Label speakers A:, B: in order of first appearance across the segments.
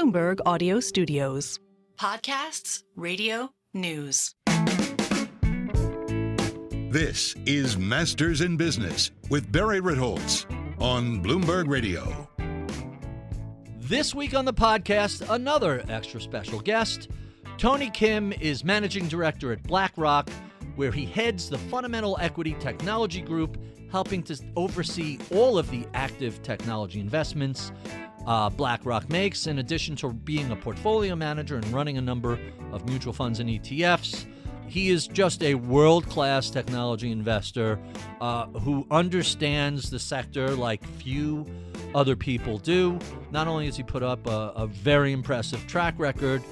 A: Bloomberg Audio Studios.
B: Podcasts, radio, news.
C: This is Masters in Business with Barry Ritholtz on Bloomberg Radio.
D: This week on the podcast, another extra special guest. Tony Kim is managing director at BlackRock, where he heads the fundamental equity technology group, helping to oversee all of the active technology investments BlackRock makes, in addition to being a portfolio manager and running a number of mutual funds and ETFs. He is just a world-class technology investor who understands the sector like few other people do. Not only has he put up a very impressive track record,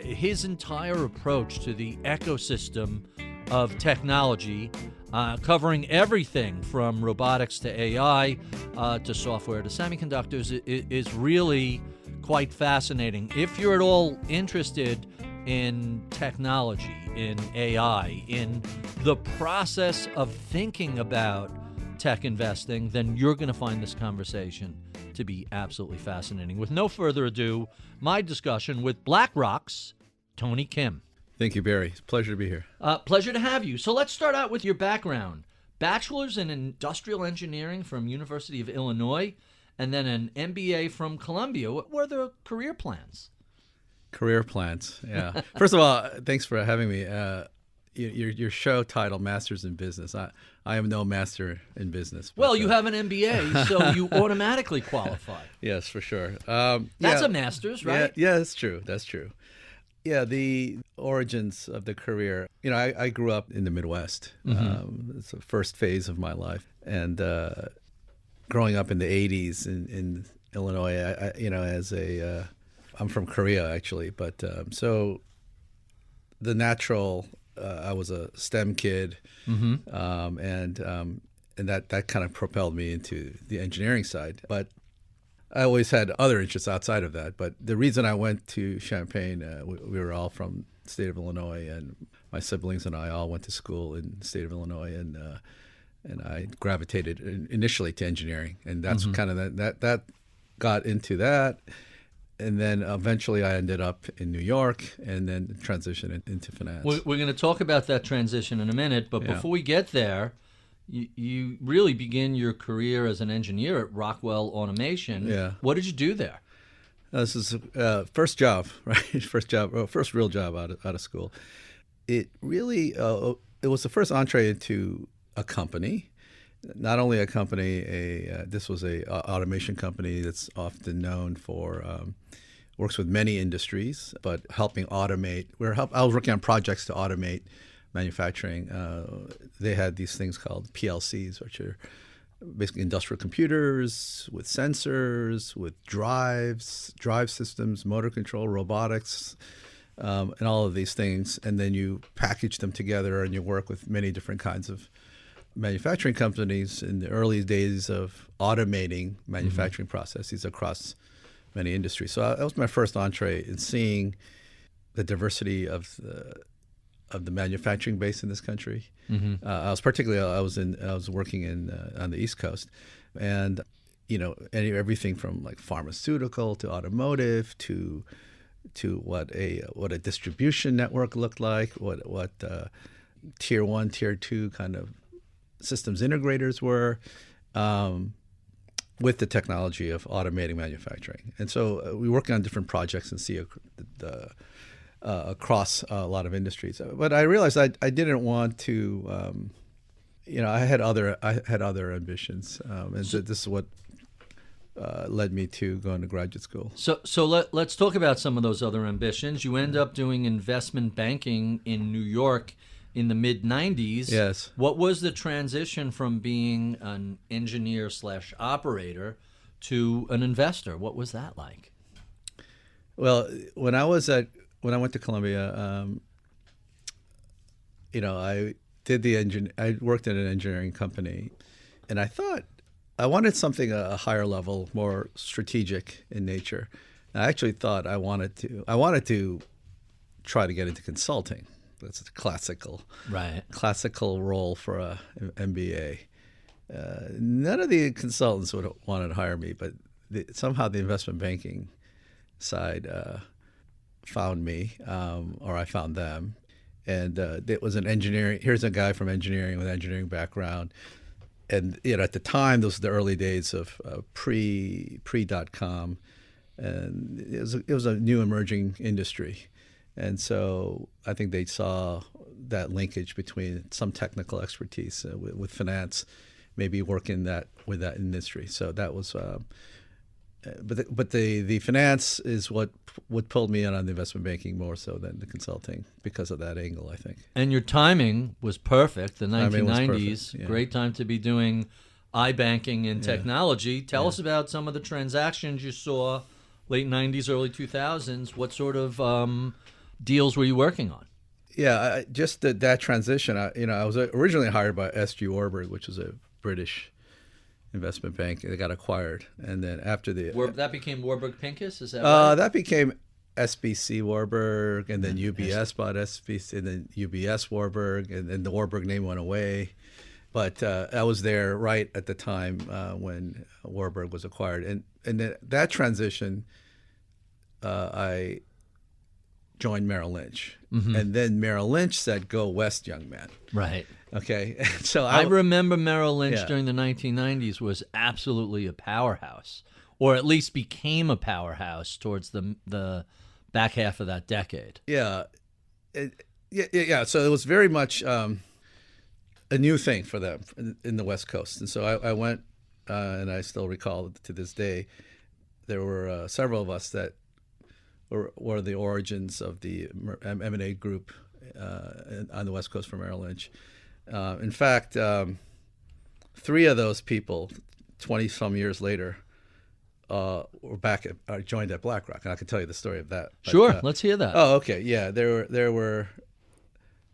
D: his entire approach to the ecosystem of technology, covering everything from robotics to AI to software to semiconductors, is really quite fascinating. If you're at all interested in technology, in AI, in the process of thinking about tech investing, then you're going to find this conversation to be absolutely fascinating. With no further ado, my discussion with BlackRock's Tony Kim.
E: Thank you, Barry. It's a pleasure to be here.
D: Pleasure to have you. So let's start out with your background. Bachelor's in Industrial Engineering from University of Illinois, and then an MBA from Columbia. What were the career plans?
E: Career plans, yeah. First of all, thanks for having me. Your show title, Masters in Business. I am no master in business.
D: Well, you have an MBA, so you automatically qualify.
E: Yes, for sure.
D: That's a master's, right?
E: Yeah, that's true. That's true. Yeah, the origins of the career. You know, I grew up in the Midwest. Mm-hmm. It's the first phase of my life. And growing up in the 80s in Illinois, I'm from Korea, actually. But so the natural, I was a STEM kid. Mm-hmm. And that kind of propelled me into the engineering side. But I always had other interests outside of that. But the reason I went to Champaign, we were all from the state of Illinois, and my siblings and I all went to school in the state of Illinois, and I gravitated initially to engineering, and that's mm-hmm. kind of that got into that, and then eventually I ended up in New York, and then transitioned into finance.
D: We're going to talk about that transition in a minute, but before we get there, you really begin your career as an engineer at Rockwell Automation.
E: Yeah.
D: What did you do there?
E: This is first job, right? First real job out of school. It really it was the first entree into a company. Not only a company, this was a automation company that's often known for works with many industries, but helping automate. I was working on projects to automate manufacturing. They had these things called PLCs, which are basically industrial computers with sensors, with drive systems, motor control, robotics, and all of these things. And then you package them together, and you work with many different kinds of manufacturing companies in the early days of automating manufacturing mm-hmm. processes across many industries. So that was my first entree in seeing the diversity of the manufacturing base in this country. Mm-hmm. I was working on the East Coast, and everything from like pharmaceutical to automotive to what a distribution network looked like, what tier 1, tier 2 kind of systems integrators were, with the technology of automating manufacturing. And so we work on different projects and see across a lot of industries. But I realized I didn't want to, I had other ambitions, and this is what led me to going to graduate school.
D: So let's talk about some of those other ambitions. You end up doing investment banking in New York in the mid-'90s.
E: Yes.
D: What was the transition from being an engineer/operator to an investor? What was that like?
E: Well, when I went to Columbia, I worked in an engineering company, and I thought I wanted something a higher level, more strategic in nature. And I actually thought I wanted to try to get into consulting. That's a classical role for a MBA. None of the consultants would have wanted to hire me, but somehow the investment banking side found me, or I found them. And it was an engineering. Here's a guy from engineering with engineering background. And at the time, those were the early days of pre.com. And it was a new emerging industry. And so I think they saw that linkage between some technical expertise with finance, maybe working with that industry. So that was, but the finance is what pulled me in on the investment banking more so than the consulting because of that angle, I think.
D: And your timing was perfect. The 1990s,
E: perfect, yeah.
D: Great time to be doing iBanking and technology. Tell us about some of the transactions you saw late 90s, early 2000s. What sort of deals were you working on?
E: Yeah, just that transition. I was originally hired by S.G. Warburg, which was a British investment bank. They got acquired, and then after
D: that became Warburg Pincus. Is that right?
E: That became SBC Warburg, and then UBS bought SBC, and then UBS Warburg, and then the Warburg name went away. But I was there right at the time when Warburg was acquired, and that transition, I joined Merrill Lynch. Mm-hmm. And then Merrill Lynch said, "Go west, young man."
D: Right.
E: Okay. So
D: I remember Merrill Lynch during the 1990s was absolutely a powerhouse, or at least became a powerhouse towards the back half of that decade.
E: Yeah. Yeah. So it was very much a new thing for them in the West Coast. And so I went, and I still recall to this day, there were several of us that were the origins of the M&A group on the West Coast for Merrill Lynch. In fact, 3 of those people, 20-some years later, were joined at BlackRock, and I can tell you the story of that.
D: Sure, let's hear that.
E: Oh, okay, yeah. There were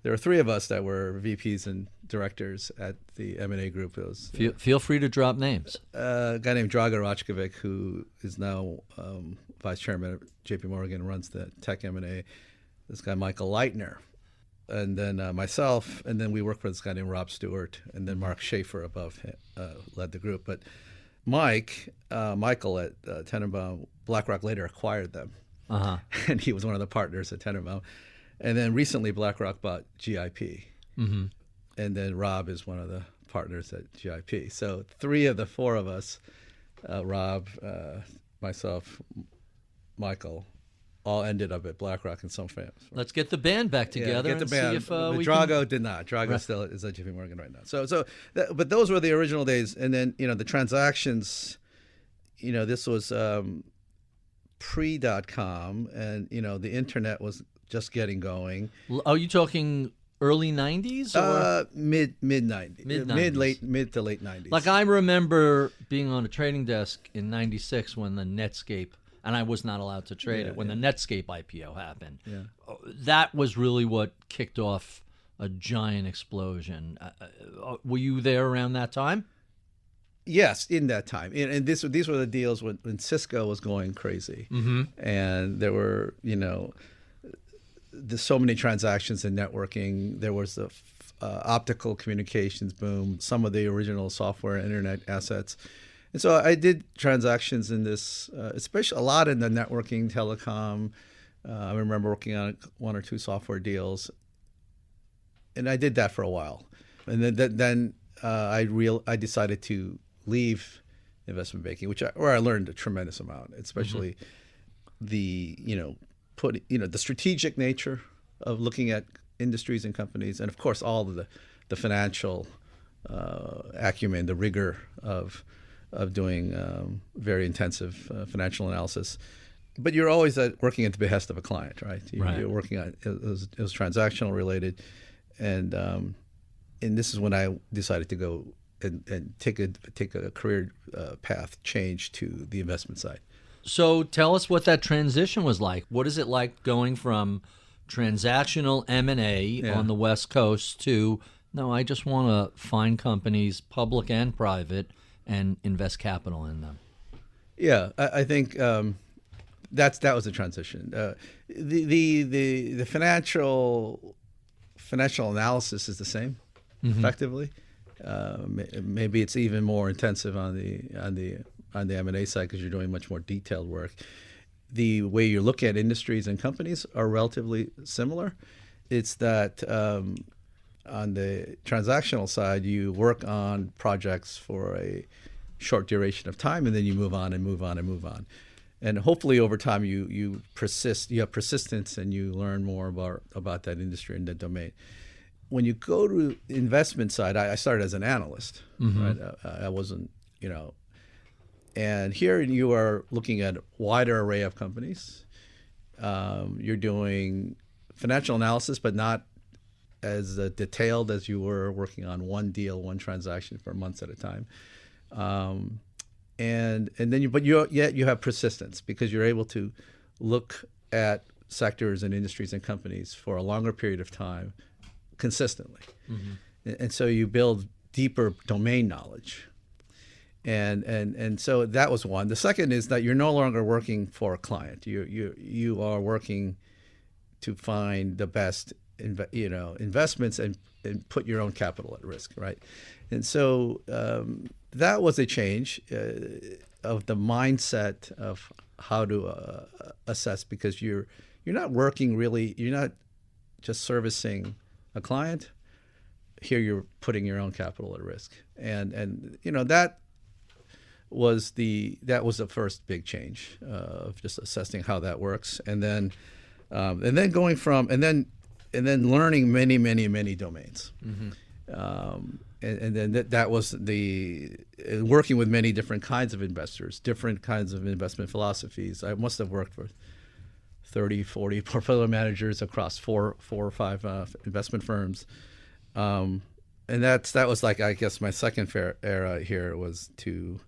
E: 3 of us that were VPs and directors at the M&A group. It was
D: feel free to drop names.
E: A guy named Draga Rachkovic, who is now vice chairman of J.P. Morgan, runs the tech M&A. This guy Michael Leitner, and then myself, and then we worked with this guy named Rob Stewart, and then Mark Schaefer above him, led the group. But Michael at Tenenbaum, BlackRock later acquired them, and he was one of the partners at Tenenbaum. And then recently BlackRock bought GIP, and then Rob is one of the partners at GIP. So 3 of the 4 of us, Rob, myself, Michael, all ended up at BlackRock in some form.
D: Let's get the band back together
E: get the band.
D: See if we
E: Drago did not. Drago still is at JP Morgan right now. But those were the original days. And then, the transactions, this was pre.com, and, the internet was just getting going.
D: Are you talking early 90s or
E: mid 90s? Mid to late 90s.
D: Like I remember being on a trading desk in 96 when the Netscape, and I was not allowed to trade it, when the Netscape IPO happened. Yeah. That was really what kicked off a giant explosion. Were you there around that time?
E: Yes, in that time. And these were the deals when Cisco was going crazy. Mm-hmm. And there were, there's so many transactions in networking. There was the optical communications boom, some of the original software and internet assets. And so I did transactions in this, especially a lot in the networking, telecom. I remember working on 1 or 2 software deals, and I did that for a while. And then I decided to leave investment banking, where I learned a tremendous amount, especially the the strategic nature of looking at industries and companies, and of course all of the financial acumen, the rigor of doing very intensive financial analysis. But you're always working at the behest of a client, right? You're working on it was transactional related, and this is when I decided to go and take a career path change to the investment side.
D: So tell us what that transition was like. What is it like going from transactional M&A on the West Coast to, no, I just want to find companies, public and private, and invest capital in them?
E: Yeah, I think that was a transition. The financial analysis is the same, effectively. Maybe it's even more intensive on the M&A side because you're doing much more detailed work. the way you look at industries and companies are relatively similar. It's that on the transactional side, you work on projects for a short duration of time, and then you move on and move on and move on. And hopefully over time you have persistence, and you learn more about that industry and that domain. When you go to investment side, I started as an analyst. Right? I wasn't, and here you are looking at a wider array of companies. You're doing financial analysis, but not as detailed as you were working on one deal, one transaction for months at a time. And then you have persistence, because you're able to look at sectors and industries and companies for a longer period of time consistently. And so you build deeper domain knowledge. And so that was one. The second is that you're no longer working for a client. You are working to find the best investments and put your own capital at risk, right? And so that was a change of the mindset of how to assess, because you're not working really, you're not just servicing a client. Here you're putting your own capital at risk, and that was the first big change of just assessing how that works, and then going from and then learning many domains. And then that was the working with many different kinds of investors, different kinds of investment philosophies. I must have worked for 30, 40 portfolio managers across four or five investment firms. And that was like, I guess, my second era here was to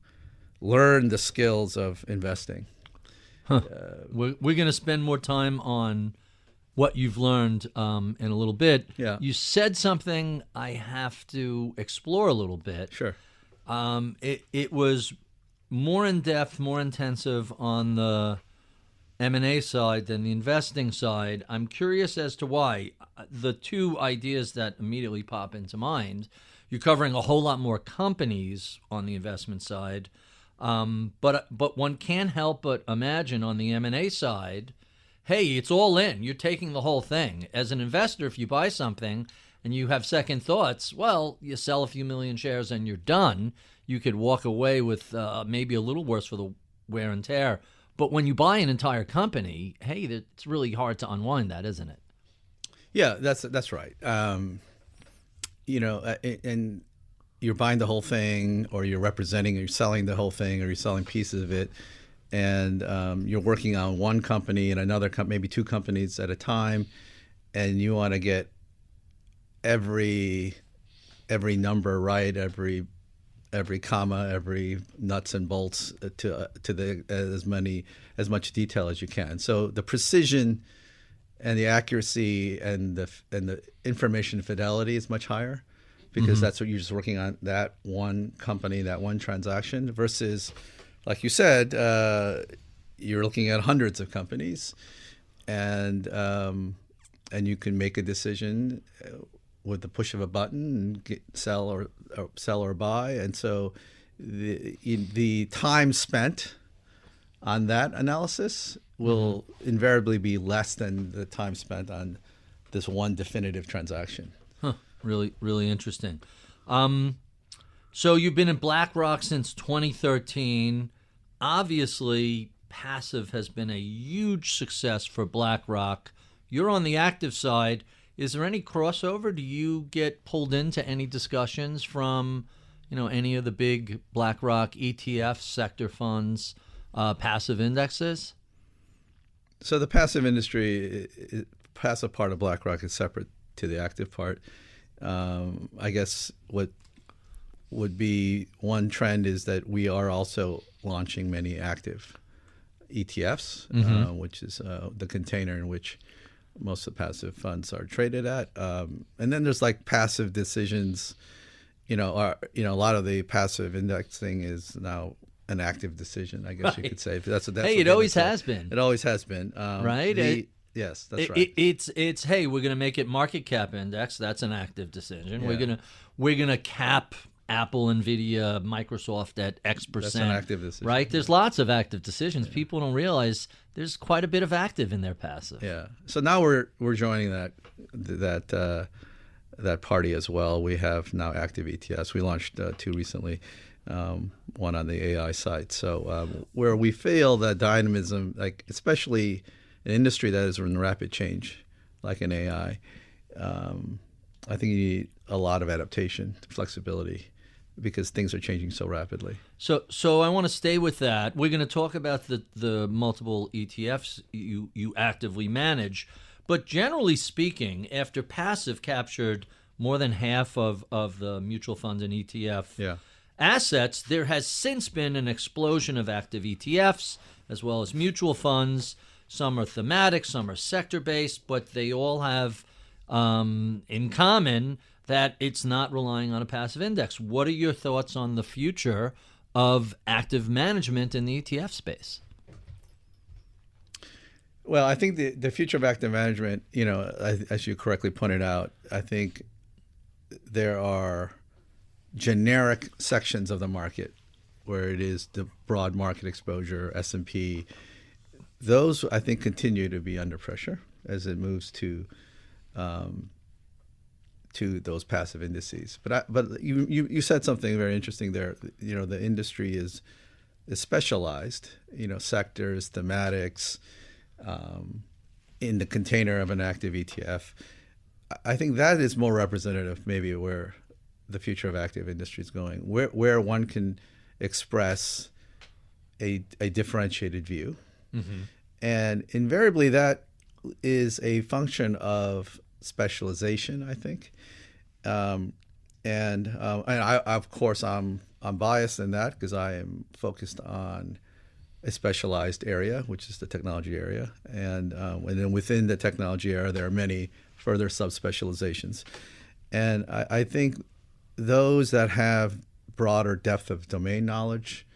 E: learn the skills of investing.
D: We're going to spend more time on what you've learned in a little bit.
E: Yeah.
D: You said something I have to explore a little bit.
E: Sure.
D: It was more in-depth, more intensive on the M&A side than the investing side. I'm curious as to why. The two ideas that immediately pop into mind, you're covering a whole lot more companies on the investment side, but one can't help but imagine on the M&A side, hey, it's all in. You're taking the whole thing. As an investor, if you buy something and you have second thoughts, well, you sell a few million shares and you're done. You could walk away with maybe a little worse for the wear and tear. But when you buy an entire company, hey, it's really hard to unwind that, isn't it?
E: Yeah, that's right. And you're buying the whole thing, or you're representing, or you're selling the whole thing, or you're selling pieces of it. And you're working on one company and another maybe two companies at a time, and you want to get every number right, every comma, every nuts and bolts to as much detail as you can. So the precision and the accuracy and the information fidelity is much higher, because that's what you're just working on, that one company, that one transaction, versus, like you said, you're looking at hundreds of companies, and you can make a decision with the push of a button and sell or buy. And so the time spent on that analysis will invariably be less than the time spent on this one definitive transaction.
D: Really, really interesting. So you've been at BlackRock since 2013. Obviously, passive has been a huge success for BlackRock. You're on the active side. Is there any crossover? Do you get pulled into any discussions from, any of the big BlackRock ETFs, sector funds, passive indexes?
E: So the passive industry, passive part of BlackRock is separate to the active part. I guess what would be one trend is that we are also launching many active ETFs, which is the container in which most of the passive funds are traded at. And then there's like passive decisions. A lot of the passive indexing is now an active decision, I guess you could say. That's
D: it always has been.
E: It always has been.
D: Right?
E: Yes, that's right.
D: It's hey, we're going to make it market cap index. That's an active decision.
E: Yeah.
D: We're gonna cap Apple, Nvidia, Microsoft at X percent.
E: That's an active decision.
D: Right? There's lots of active decisions. People don't realize there's quite a bit of active in their passive.
E: Yeah. So now we're joining that party as well. We have now active ETFs. We launched 2 recently, one on the AI side. So where we feel that dynamism, like especially an industry that is in rapid change, like in AI, I think you need a lot of adaptation, flexibility, because things are changing so rapidly.
D: So I want to stay with that. We're going to talk about the multiple ETFs you actively manage. But generally speaking, after passive captured more than half of the mutual funds and ETF assets, there has since been an explosion of active ETFs as well as mutual funds. Some are thematic, some are sector-based, but they all have in common that it's not relying on a passive index. What are your thoughts on the future of active management in the ETF space?
E: Well, I think the future of active management, as you correctly pointed out, I think there are generic sections of the market where it is the broad market exposure, S&P. Those, I think, continue to be under pressure as it moves to those passive indices. But you said something very interesting there. The industry is specialized. Sectors, thematics, in the container of an active ETF. I think that is more representative, maybe, where the future of active industry is going, where one can express a differentiated view, and invariably that is a function of specialization, I think. And I, of course, I'm biased in that because I am focused on a specialized area, which is the technology area, and then within the technology area, there are many further subspecializations. And I think those that have broader depth of domain knowledge,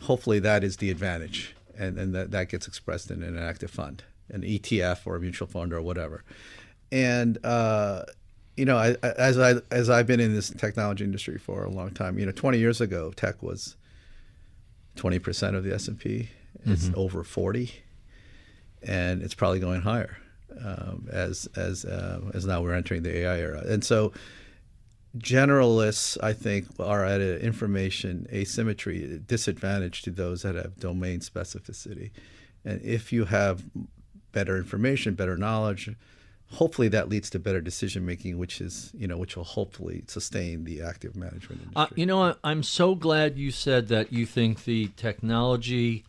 E: hopefully that is the advantage, and that gets expressed in an active fund, an ETF or a mutual fund or whatever. And as I've been in this technology industry for a long time, 20 years ago, tech was 20% of the S&P. It's over 40, and it's probably going higher as now we're entering the AI era. And so generalists, I think, are at an information asymmetry, disadvantage to those that have domain specificity. And if you have better information, better knowledge, hopefully that leads to better decision making, which will hopefully sustain the active management industry.
D: I'm so glad you said that you think the technology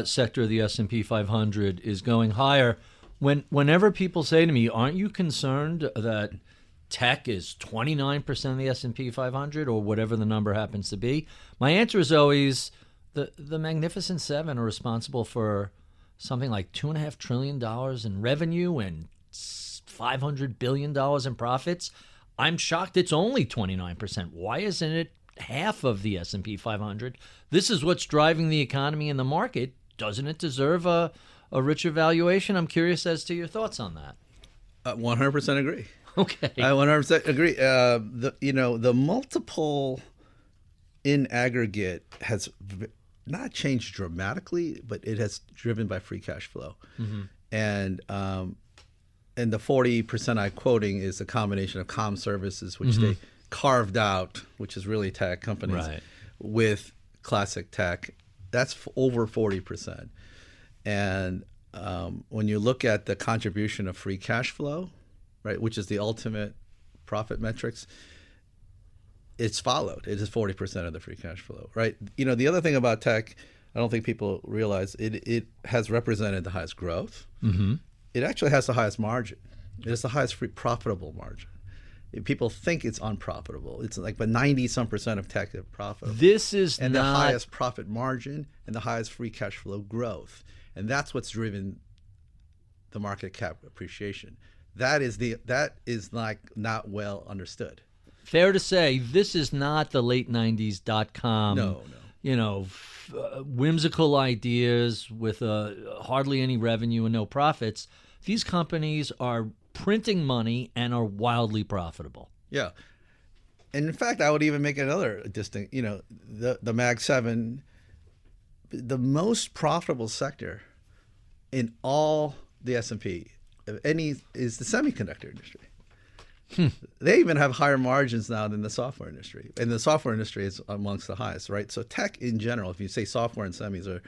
D: sector of the S&P 500 is going higher. Whenever people say to me, "Aren't you concerned that tech is 29% of the S&P 500 or whatever the number happens to be?" My answer is always the Magnificent Seven are responsible for something like $2.5 trillion in revenue and $500 billion in profits. I'm shocked it's only 29%. Why isn't it half of the S&P 500? This is what's driving the economy and the market. Doesn't it deserve a richer valuation? I'm curious as to your thoughts on that.
E: 100% agree.
D: Okay.
E: I 100% agree. The multiple in aggregate has not changed dramatically, but it has driven by free cash flow. And the 40% I'm quoting is a combination of comm services, which they carved out, which is really tech companies, with classic tech. That's over 40%. And when you look at the contribution of free cash flow, right, which is the ultimate profit metrics, it's followed. It is 40% of the free cash flow, right? The other thing about tech, I don't think people realize, it has represented the highest growth. It actually has the highest margin. It has the highest free profitable margin. People think it's unprofitable. It's like, but 90-some% of tech is profitable.
D: The
E: highest profit margin and the highest free cash flow growth, and that's what's driven the market cap appreciation. That is like not well understood.
D: Fair to say, this is not the late 90s .com.
E: No.
D: Whimsical ideas with hardly any revenue and no profits. These companies are printing money and are wildly profitable.
E: Yeah. And in fact, I would even make another distinct, the Mag 7, the most profitable sector in all the S&P, is the semiconductor industry. They even have higher margins now than the software industry. And the software industry is amongst the highest, right? So tech in general, if you say software and semis are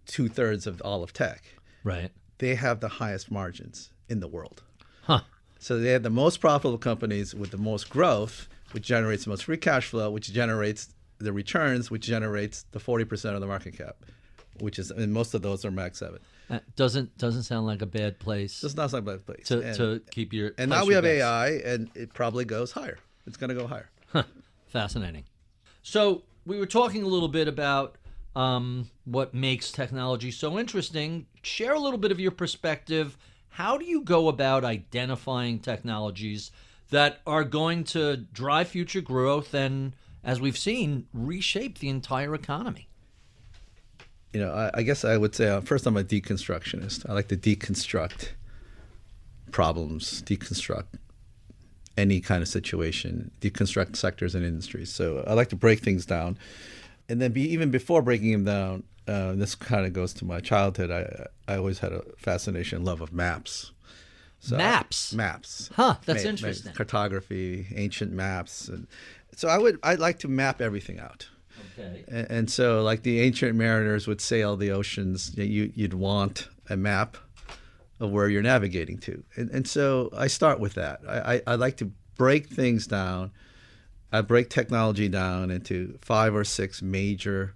E: 2/3 of all of tech,
D: Right.
E: they have the highest margins in the world.
D: Huh.
E: So they have the most profitable companies with the most growth, which generates the most free cash flow, which generates the returns, which generates the 40% of the market cap, and most of those are Mag 7.
D: Doesn't sound like a bad place
E: It's not like a bad place.
D: to keep your.
E: And now we have AI, and it probably goes higher. It's going to go higher.
D: Fascinating. So we were talking a little bit about what makes technology so interesting. Share a little bit of your perspective. How do you go about identifying technologies that are going to drive future growth and, as we've seen, reshape the entire economy?
E: I guess I would say, first, I'm a deconstructionist. I like to deconstruct problems, deconstruct any kind of situation, deconstruct sectors and industries. So I like to break things down. And then even before breaking them down, this kind of goes to my childhood. I always had a fascination and love of maps. So
D: Maps?
E: Maps.
D: Huh, that's interesting.
E: Cartography, ancient maps. And so I'd like to map everything out.
D: Okay.
E: And so, like the ancient mariners would sail the oceans, you'd want a map of where you're navigating to. And so I start with that. I like to break things down. I break technology down into 5 or 6 major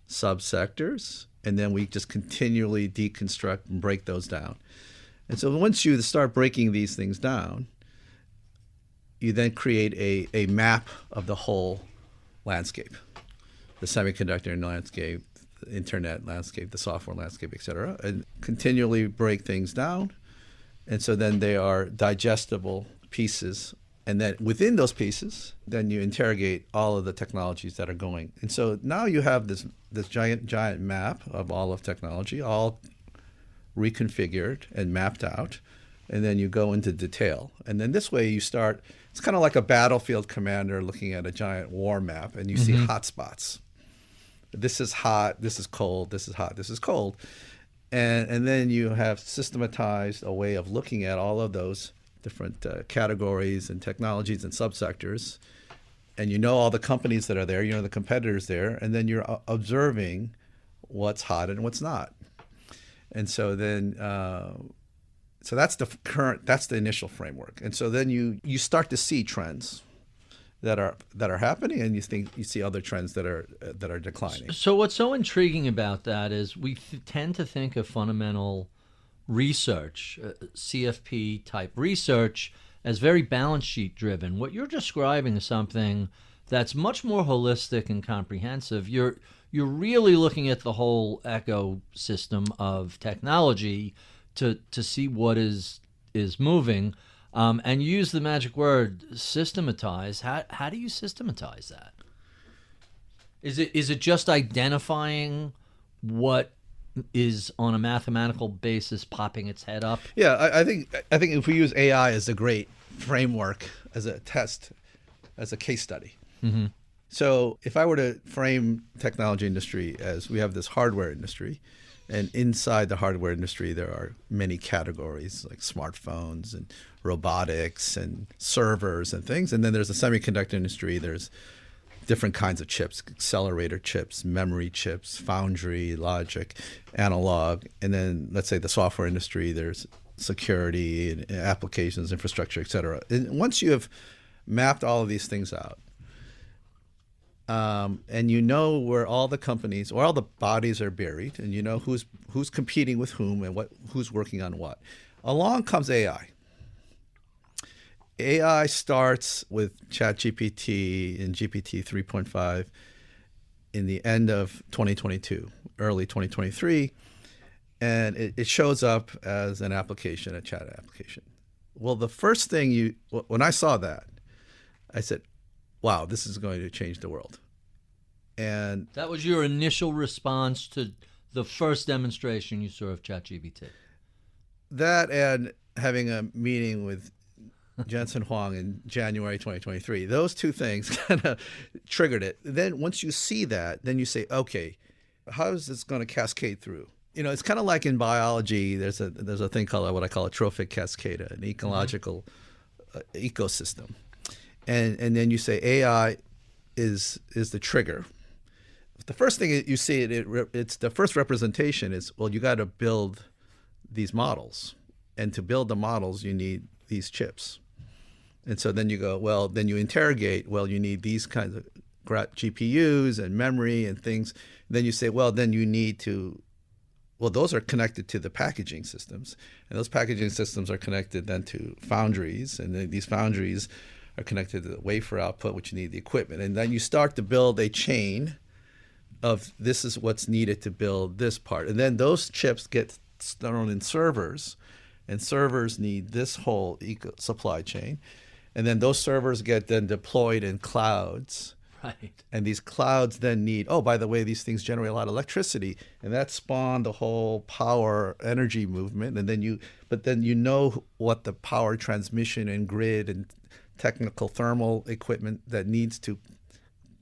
E: subsectors, and then we just continually deconstruct and break those down. And so once you start breaking these things down, you then create a map of the whole landscape. The semiconductor landscape, the internet landscape, the software landscape, et cetera, and continually break things down. And so then they are digestible pieces. And then within those pieces, then you interrogate all of the technologies that are going. And so now you have this giant map of all of technology, all reconfigured and mapped out. And then you go into detail. And then this way you start, it's kind of like a battlefield commander looking at a giant war map, and you see hotspots. This is hot, this is cold, this is hot, this is cold. And then you have systematized a way of looking at all of those different categories and technologies and subsectors. And you know all the companies that are there, you know the competitors there, and then you're observing what's hot and what's not. And so then, so that's the initial framework. And so then you start to see trends that are happening, and you see other trends that are declining.
D: So what's so intriguing about that is we tend to think of fundamental research, CFP type research, as very balance sheet driven. What you're describing is something that's much more holistic and comprehensive. You're really looking at the whole ecosystem of technology to see what is moving. And use the magic word systematize. How do you systematize that? Is it just identifying what is on a mathematical basis popping its head up?
E: Yeah, I think if we use AI as a great framework, as a test, as a case study.
D: Mm-hmm.
E: So if I were to frame technology industry as we have this hardware industry, and inside the hardware industry, there are many categories like smartphones and robotics and servers and things. And then there's the semiconductor industry. There's different kinds of chips, accelerator chips, memory chips, foundry, logic, analog. And then let's say the software industry, there's security and applications, infrastructure, et cetera. And once you have mapped all of these things out, and you know where all the companies or all the bodies are buried, and you know who's competing with whom and who's working on what. Along comes AI. AI starts with ChatGPT and GPT 3.5 in the end of 2022, early 2023, and it shows up as an application, a chat application. Well, the first thing when I saw that, I said, wow, this is going to change the world. And
D: that was your initial response to the first demonstration you saw of ChatGPT.
E: That and having a meeting with Jensen Huang in January 2023. Those two things kind of triggered it. Then once you see that, then you say, okay, how is this going to cascade through? It's kind of like in biology. There's a thing called what I call a trophic cascade, an ecological ecosystem, and then you say AI is the trigger. The first thing you see it's the first representation is, well, you got to build these models, and to build the models you need these chips. And so then you go, well, then you interrogate, well, you need these kinds of GPUs and memory and things. And then you say, well, then you need to, well, those are connected to the packaging systems. And those packaging systems are connected then to foundries. And then these foundries are connected to the wafer output, which you need the equipment. And then you start to build a chain of this is what's needed to build this part. And then those chips get thrown in servers, and servers need this whole supply chain. And then those servers get then deployed in clouds.
D: Right.
E: And these clouds then need, oh, by the way, these things generate a lot of electricity. And that spawned the whole power energy movement. And then you know what the power transmission and grid and technical thermal equipment that needs to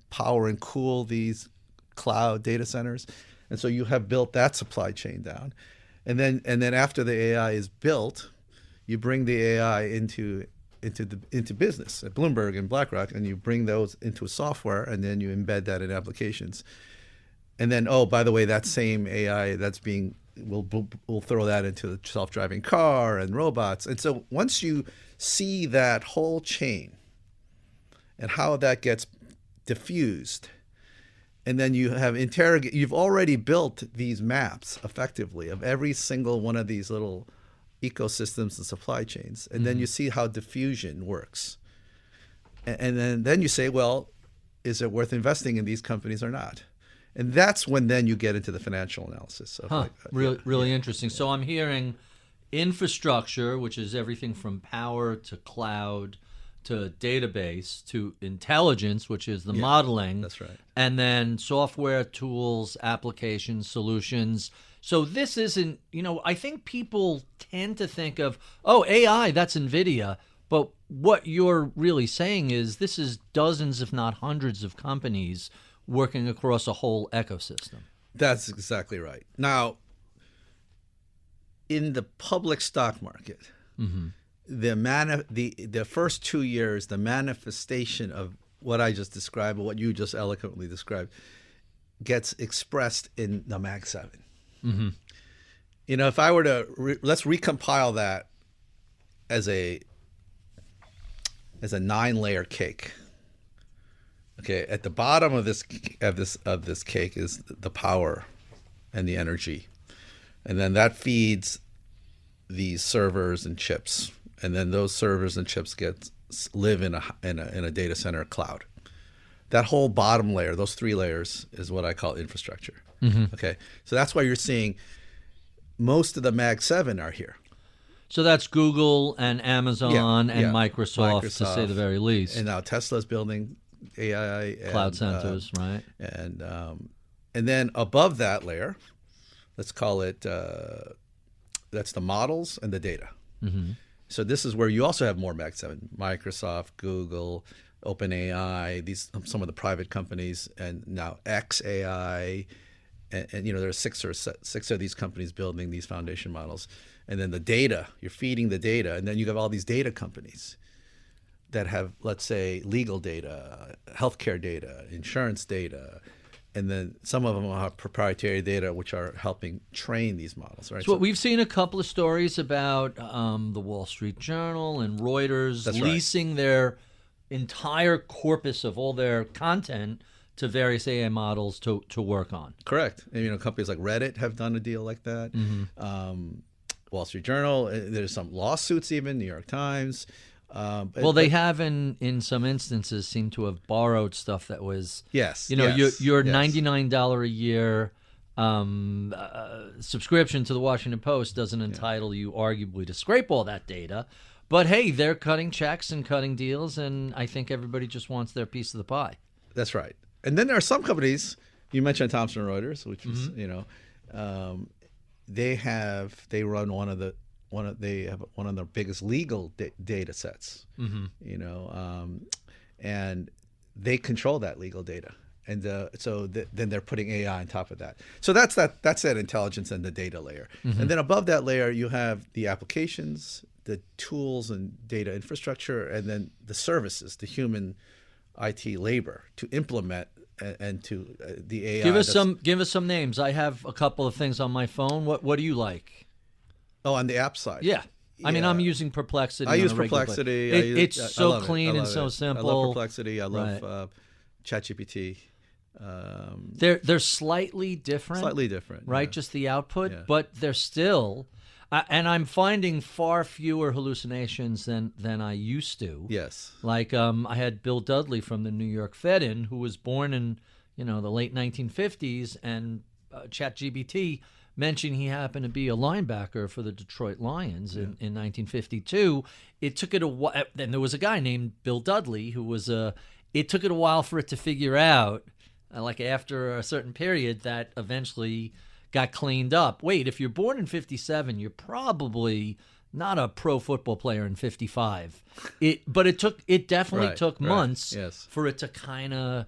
E: power and cool these cloud data centers. And so you have built that supply chain down. And then after the AI is built, you bring the AI into business at Bloomberg and BlackRock, and you bring those into software, and then you embed that in applications. And then, oh, by the way, that same AI we'll throw that into the self-driving car and robots. And so once you see that whole chain and how that gets diffused, and then you have you've already built these maps effectively of every single one of these little ecosystems and supply chains. And then you see how diffusion works. And then you say, well, is it worth investing in these companies or not? And that's when then you get into the financial analysis. Of
D: really interesting. So I'm hearing infrastructure, which is everything from power to cloud to database to intelligence, which is the modeling.
E: That's right.
D: And then software, tools, applications, solutions. So this isn't, I think people tend to think of, oh, AI, that's NVIDIA. But what you're really saying is this is dozens, if not hundreds of companies working across a whole ecosystem.
E: That's exactly right. Now, in the public stock market, the first 2 years, the manifestation of what I just described, or what you just eloquently described, gets expressed in the Mag 7.
D: Mm-hmm.
E: If I were to let's recompile that as a 9-layer cake. Okay, at the bottom of this cake is the power and the energy, and then that feeds these servers and chips, and then those servers and chips live in a data center cloud. That whole bottom layer, those 3 layers, is what I call infrastructure.
D: Mm-hmm.
E: Okay, so that's why you're seeing most of the Mag 7 are here.
D: So that's Google and Amazon and Microsoft, to say the very least.
E: And now Tesla's building AI
D: cloud centers, right?
E: And then above that layer, let's call it that's the models and the data.
D: Mm-hmm.
E: So this is where you also have more Mag 7: Microsoft, Google, OpenAI, some of the private companies, and now xAI, and there are six of these companies building these foundation models. And then the data, you're feeding the data, and then you have all these data companies that have, let's say, legal data, healthcare data, insurance data, and then some of them have proprietary data which are helping train these models, right?
D: So we've seen a couple of stories about the Wall Street Journal and Reuters leasing their entire corpus of all their content to various AI models to work on.
E: Correct. And, companies like Reddit have done a deal like that.
D: Mm-hmm.
E: Wall Street Journal, there's some lawsuits even, New York Times.
D: They have in some instances seem to have borrowed stuff that was your $99 a year subscription to the Washington Post doesn't entitle you arguably to scrape all that data. But hey, they're cutting checks and cutting deals, and I think everybody just wants their piece of the pie.
E: That's right. And then there are some companies, you mentioned Thomson Reuters, which was, they run one they have one of the biggest legal data sets, and they control that legal data. And then they're putting AI on top of that. So that's that intelligence and the data layer. And then above that layer, you have the applications, the tools and data infrastructure, and then the services, the human IT labor to implement and to the AI.
D: Give us some names. I have a couple of things on my phone. What do you like?
E: Oh, on the app side.
D: Yeah. I mean, I'm ususing Perplexity.
E: I use Perplexity.
D: It's so clean and so simple.
E: I love Perplexity. I love ChatGPT.
D: They're slightly different.
E: Slightly different,
D: right?
E: Yeah.
D: Just the output,
E: Yeah.
D: but they're still. And I'm finding far fewer hallucinations than I used to.
E: Yes.
D: Like I had Bill Dudley from the New York Fed who was born in the late 1950s, and ChatGPT mentioned he happened to be a linebacker for the Detroit Lions in 1952. It took it a while. Then there was a guy named Bill Dudley who was it took it a while for it to figure out, like after a certain period, that eventually got cleaned up. Wait, if you're born in 57, you're probably not a pro football player in 55. But it definitely took months for it to kind of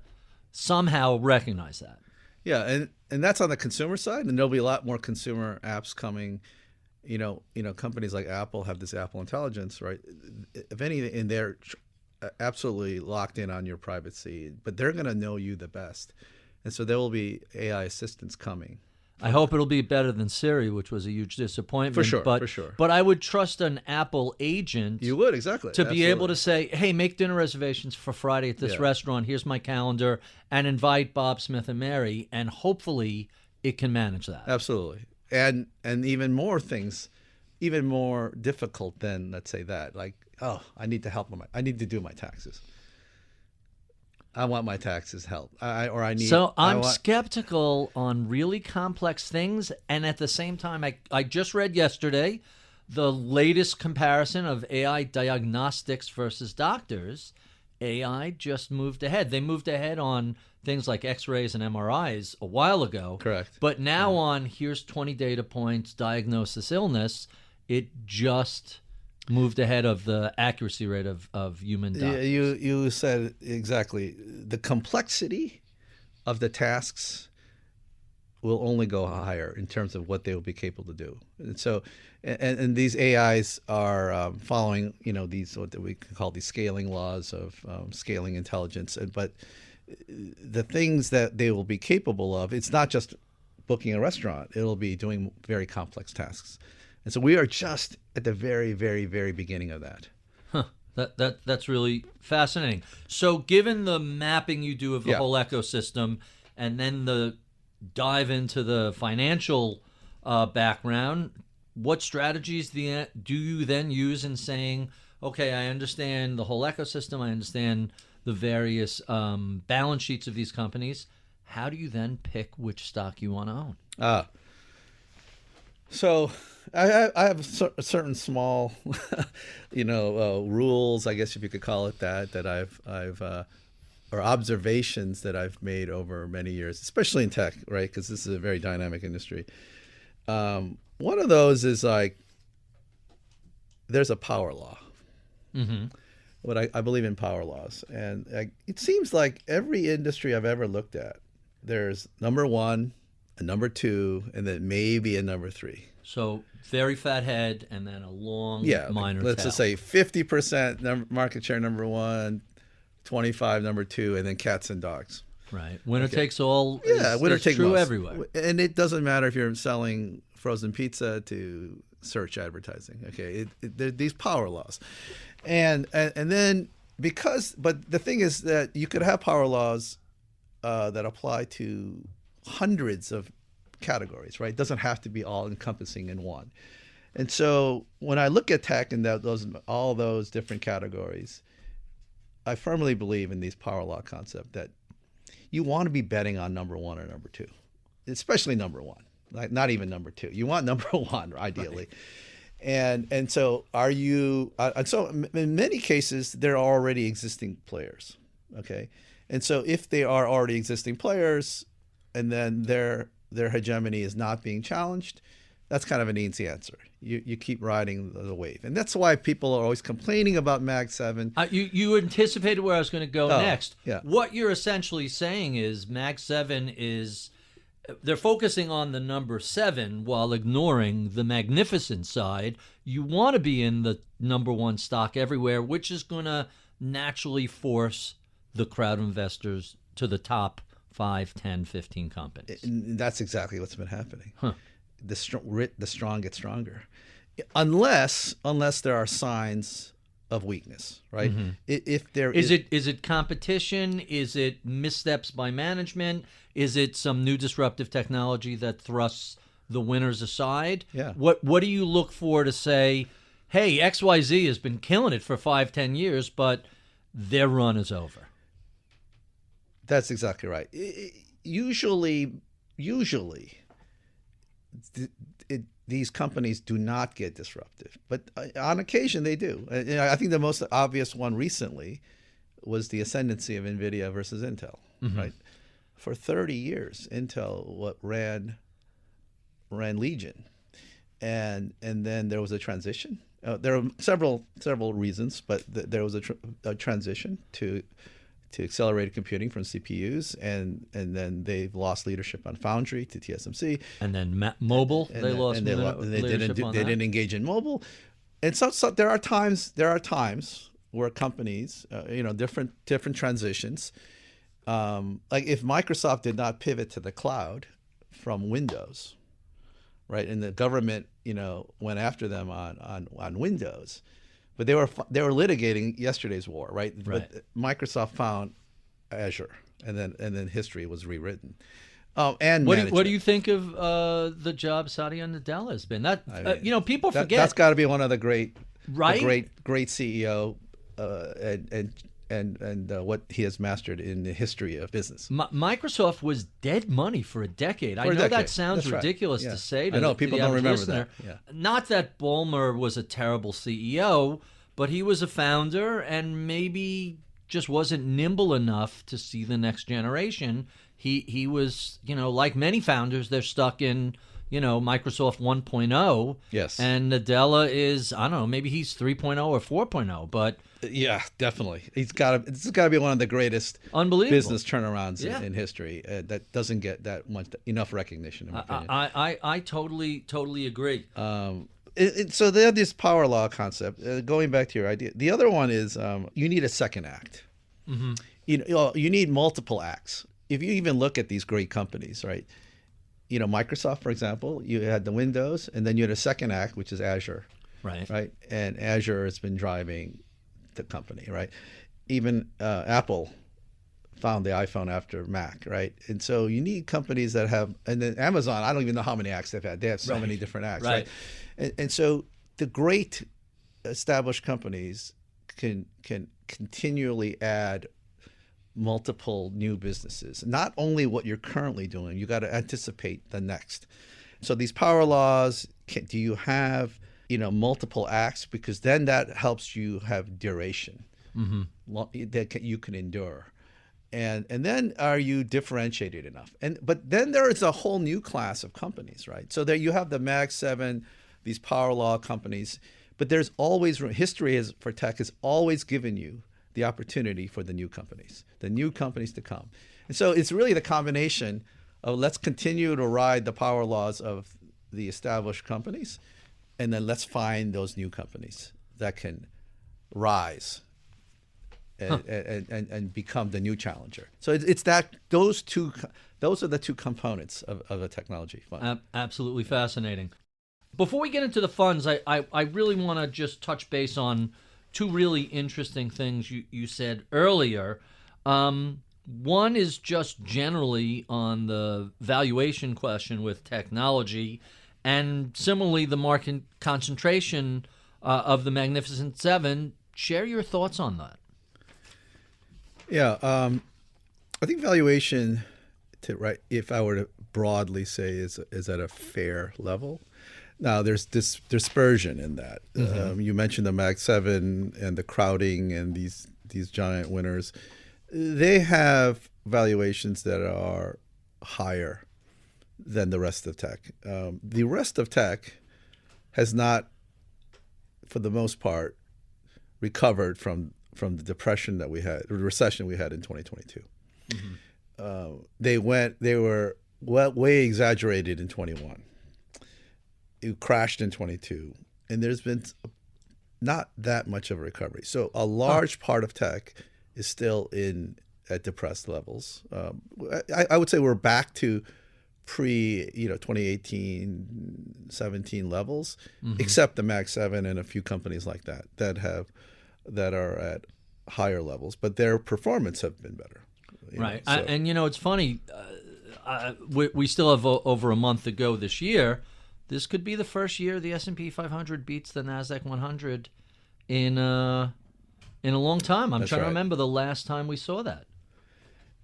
D: somehow recognize that.
E: Yeah, and that's on the consumer side, and there'll be a lot more consumer apps coming. Companies like Apple have this Apple Intelligence, right? If anything, they're absolutely locked in on your privacy, but they're going to know you the best, and so there will be AI assistants coming.
D: I hope it'll be better than Siri, which was a huge disappointment.
E: For sure.
D: But I would trust an Apple agent.
E: You would, exactly.
D: To be able to say, hey, make dinner reservations for Friday at this restaurant. Here's my calendar, and invite Bob, Smith, and Mary, and hopefully it can manage that.
E: Absolutely. And even more things, even more difficult than, let's say that. Like, oh, I need to help I need to do my taxes. I want my taxes helped. I'm
D: skeptical on really complex things, and at the same time, I just read yesterday the latest comparison of AI diagnostics versus doctors. AI just moved ahead. They moved ahead on things like X-rays and MRIs a while ago.
E: Correct.
D: But now on here's 20 data points, diagnose this illness, it just moved ahead of the accuracy rate of human doctors.
E: Yeah, you said exactly. The complexity of the tasks will only go higher in terms of what they will be capable to do. And so, and these AIs are following, these what we call these scaling laws of scaling intelligence. But the things that they will be capable of, it's not just booking a restaurant. It'll be doing very complex tasks. And so we are just at the very, very, very beginning of that.
D: That's really fascinating. So given the mapping you do of the whole ecosystem, and then the dive into the financial background, what strategies do you then use in saying, okay, I understand the whole ecosystem, I understand the various balance sheets of these companies. How do you then pick which stock you want to own?
E: So I have certain small, rules, I guess if you could call it that I've or observations that I've made over many years, especially in tech, right? Because this is a very dynamic industry. One of those is like, there's a power law. Mm-hmm. I believe in power laws, and it seems like every industry I've ever looked at, there's number one, a number two, and then maybe a number three.
D: So very fat head, and then a long minor
E: let's
D: tail.
E: just say 50% market share number one, 25 number two, and then cats and dogs.
D: Right. Winner takes all.
E: Winner takes
D: true
E: most.
D: Everywhere.
E: And it doesn't matter if you're selling frozen pizza to search advertising. Okay, these power laws, and then but the thing is that you could have power laws that apply to hundreds of categories, right? It doesn't have to be all encompassing in one. And so when I look at tech and all those different categories, I firmly believe in these power law concept that you want to be betting on number one or number two, especially number one, like not even number two. You want number one, ideally. Right. And so and so in many cases, there are already existing players, okay? And so if they are already existing players, and then their hegemony is not being challenged, that's kind of an easy answer. You keep riding the wave. And that's why people are always complaining about Mag 7.
D: You anticipated where I was going to go next.
E: Yeah.
D: What you're essentially saying is Mag 7 is, they're focusing on the number 7 while ignoring the magnificent side. You want to be in the number 1 stock everywhere, which is going to naturally force the crowd investors to the top 5, 10, 15 companies.
E: And that's exactly what's been happening. The strong get stronger, unless there are signs of weakness, right?
D: Mm-hmm.
E: If there
D: is it competition? Is it missteps by management? Is it some new disruptive technology that thrusts the winners aside?
E: Yeah.
D: What do you look for to say, hey, XYZ has been killing it for 5, 10 years, but their run is over?
E: That's exactly right. Usually, these companies do not get disruptive, but on occasion they do. I think the most obvious one recently was the ascendancy of NVIDIA versus Intel, right? For 30 years, Intel ran Legion, and then there was a transition. There are several reasons, but there was a transition to accelerated computing from CPUs, and then they've lost leadership on Foundry to TSMC,
D: and then mobile they lost.
E: They didn't engage in mobile, and so there are times where companies, different transitions, like if Microsoft did not pivot to the cloud from Windows, right, and the government went after them on Windows. But they were litigating yesterday's war, right? But Microsoft found Azure, and then history was rewritten. And
D: what do you think of the job Satya Nadella has been? People forget
E: that's got to be one of the great,
D: right?
E: great CEO, and what he has mastered in the history of business.
D: Microsoft was dead money for a decade. I know that sounds ridiculous to say.
E: I know people don't remember that. Yeah.
D: Not that Ballmer was a terrible CEO, but he was a founder and maybe just wasn't nimble enough to see the next generation. He was, like many founders, they're stuck in Microsoft 1.0.
E: Yes.
D: And Nadella is, I don't know, maybe he's 3.0 or 4.0, but
E: yeah, definitely. It's got to be one of the greatest business turnarounds in history that doesn't get that much enough recognition. In my opinion.
D: I totally agree.
E: So they have this power law concept. Going back to your idea, the other one is you need a second act. Mm-hmm. You need multiple acts. If you even look at these great companies, right? Microsoft, for example, you had the Windows, and then you had a second act, which is Azure. Right. And Azure has been driving the company, right? Even Apple found the iPhone after Mac, right? And so you need companies that have, and then Amazon, I don't even know how many acts they've had. They have so many different acts, right? And so the great established companies can continually add multiple new businesses. Not only what you're currently doing, you got to anticipate the next. So these power laws, do you have multiple acts? Because then that helps you have duration that you can endure. And then are you differentiated enough? But then there is a whole new class of companies, right? So there you have the Mag 7, these power law companies, but there's always room. History for tech has always given you the opportunity for the new companies to come. And so it's really the combination of let's continue to ride the power laws of the established companies, and then let's find those new companies that can rise and become the new challenger. So it's that those are the two components of a technology fund.
D: Absolutely fascinating. Before we get into the funds, I really want to just touch base on two really interesting things you said earlier. One is just generally on the valuation question with technology, and similarly the market concentration of the Magnificent Seven. Share your thoughts on that.
E: Yeah, I think valuation, if I were to broadly say, is at a fair level. Now, there's this dispersion in that. You mentioned the Mag 7 and the crowding and these giant winners. They have valuations that are higher than the rest of tech. The rest of tech has not, for the most part, recovered from the depression that we had, the recession we had in 2022. They were way exaggerated in 21. It crashed in 22, and there's been not that much of a recovery. So a large part of tech is still at depressed levels. I would say we're back to pre 2018, 17 levels, except the Mag 7 and a few companies like that are at higher levels, but their performance have been better.
D: Right. And it's funny, we still have over a month to go this year. This could be the first year the S&P 500 beats the NASDAQ 100 in a long time. I'm trying to remember the last time we saw that.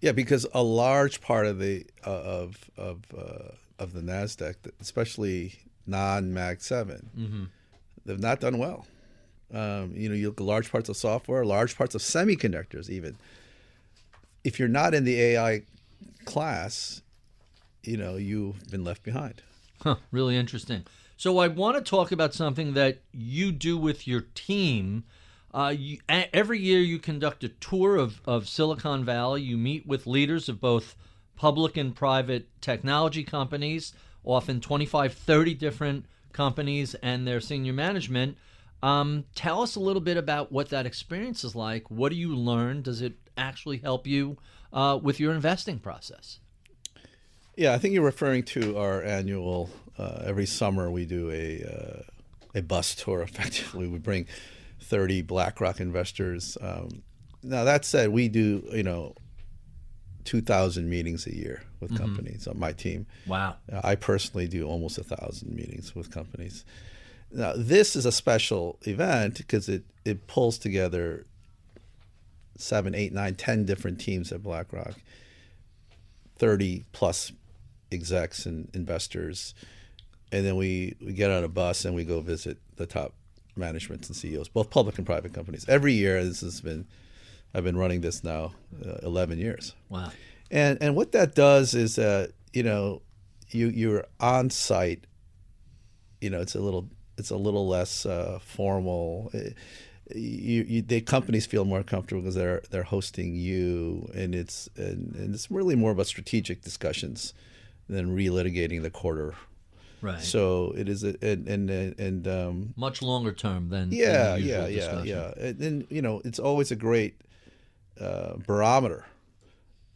E: Yeah, because a large part of the of the NASDAQ, especially non-Mag 7, they've not done well. You look at large parts of software, large parts of semiconductors even. If you're not in the AI class, you've been left behind.
D: Really interesting. So I want to talk about something that you do with your team. Every year you conduct a tour of Silicon Valley. You meet with leaders of both public and private technology companies, often 25, 30 different companies and their senior management. Tell us a little bit about what that experience is like. What do you learn? Does it actually help you with your investing process?
E: Yeah, I think you're referring to our annual, every summer we do a bus tour, effectively. We bring 30 BlackRock investors. Now, that said, we do, 2,000 meetings a year with companies on my team.
D: Wow.
E: I personally do almost 1,000 meetings with companies. Now, this is a special event because it pulls together 7, 8, 9, 10 different teams at BlackRock, 30 plus execs and investors, and then we get on a bus and we go visit the top managements and CEOs, both public and private companies. Every year, I've been running this now 11 years.
D: Wow.
E: And what that does is, you're on site. It's a little less formal. The companies feel more comfortable because they're hosting you, and it's really more about strategic discussions than relitigating the quarter.
D: Right.
E: So it is
D: much longer term than the usual discussion.
E: And it's always a great barometer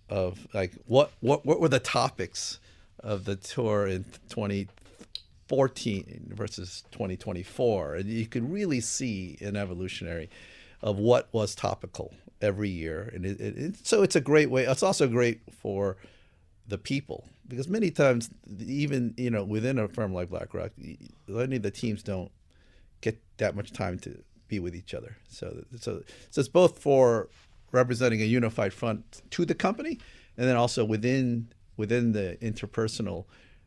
E: of like what were the topics of the tour in 2014 versus 2024, and you could really see an evolutionary of what was topical every year, and so it's a great way. It's also great for the people, because many times, even within a firm like BlackRock, many of the teams don't get that much time to be with each other. So it's both for representing a unified front to the company, and then also within the interpersonal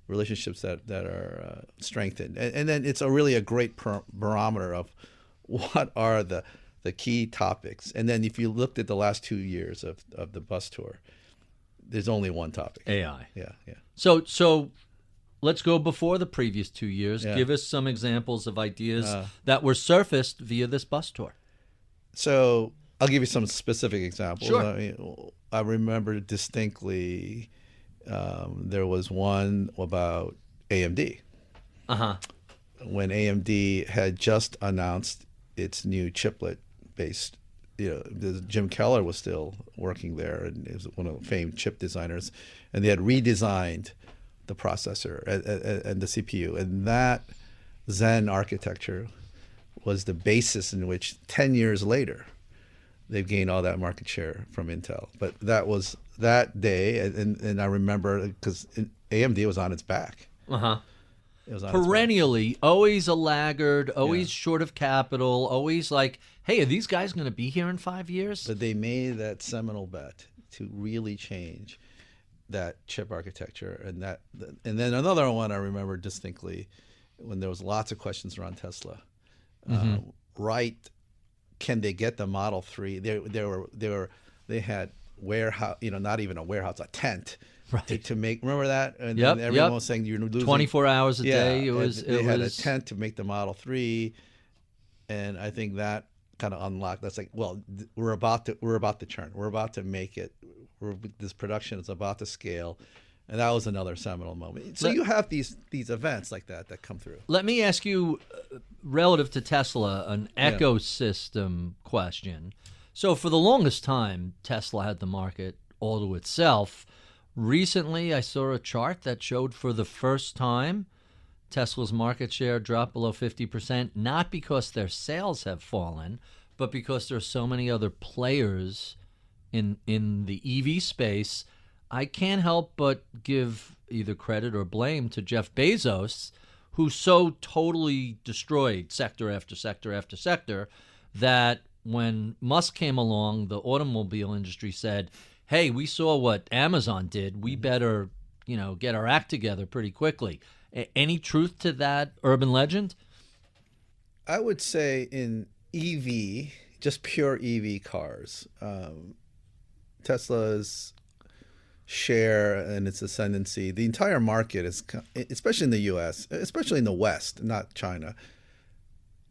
E: relationships that are strengthened. And then it's really a great barometer of what are the key topics. And then if you looked at the last 2 years of the bus tour, there's only one topic.
D: AI.
E: Yeah.
D: So let's go before the previous 2 years.
E: Yeah.
D: Give us some examples of ideas that were surfaced via this bus tour.
E: So I'll give you some specific examples.
D: Sure.
E: I remember distinctly there was one about AMD. When AMD had just announced its new chiplet-based, Jim Keller was still working there, and he was one of the famed chip designers, and they had redesigned the processor and the CPU, and that Zen architecture was the basis in which 10 years later they've gained all that market share from Intel. But that was that day, and I remember because AMD was on its back. It was on
D: perennially always a laggard, always short of capital, always like, hey, are these guys going to be here in 5 years?
E: But they made that seminal bet to really change that chip architecture, and then another one I remember distinctly when there was lots of questions around Tesla. Right? Can they get the Model 3? They had warehouse, not even a warehouse, a tent right. to make. Remember that? And
D: Yep,
E: everyone was saying you're losing
D: 24 hours a day.
E: They had a tent to make the Model 3, and I think that kind of unlocked. That's like, well, we're about to churn. We're about to make it. This production is about to scale. And that was another seminal moment. So you have these events like that come through.
D: Let me ask you, relative to Tesla, an ecosystem question. So for the longest time, Tesla had the market all to itself. Recently, I saw a chart that showed for the first time Tesla's market share dropped below 50%, not because their sales have fallen, but because there's so many other players in the EV space. I can't help but give either credit or blame to Jeff Bezos, who so totally destroyed sector after sector after sector that when Musk came along, the automobile industry said, hey, we saw what Amazon did. We better, get our act together pretty quickly. Any truth to that urban legend?
E: I would say in EV, just pure EV cars, Tesla's share and its ascendancy, the entire market is, especially in the U.S., especially in the West, not China,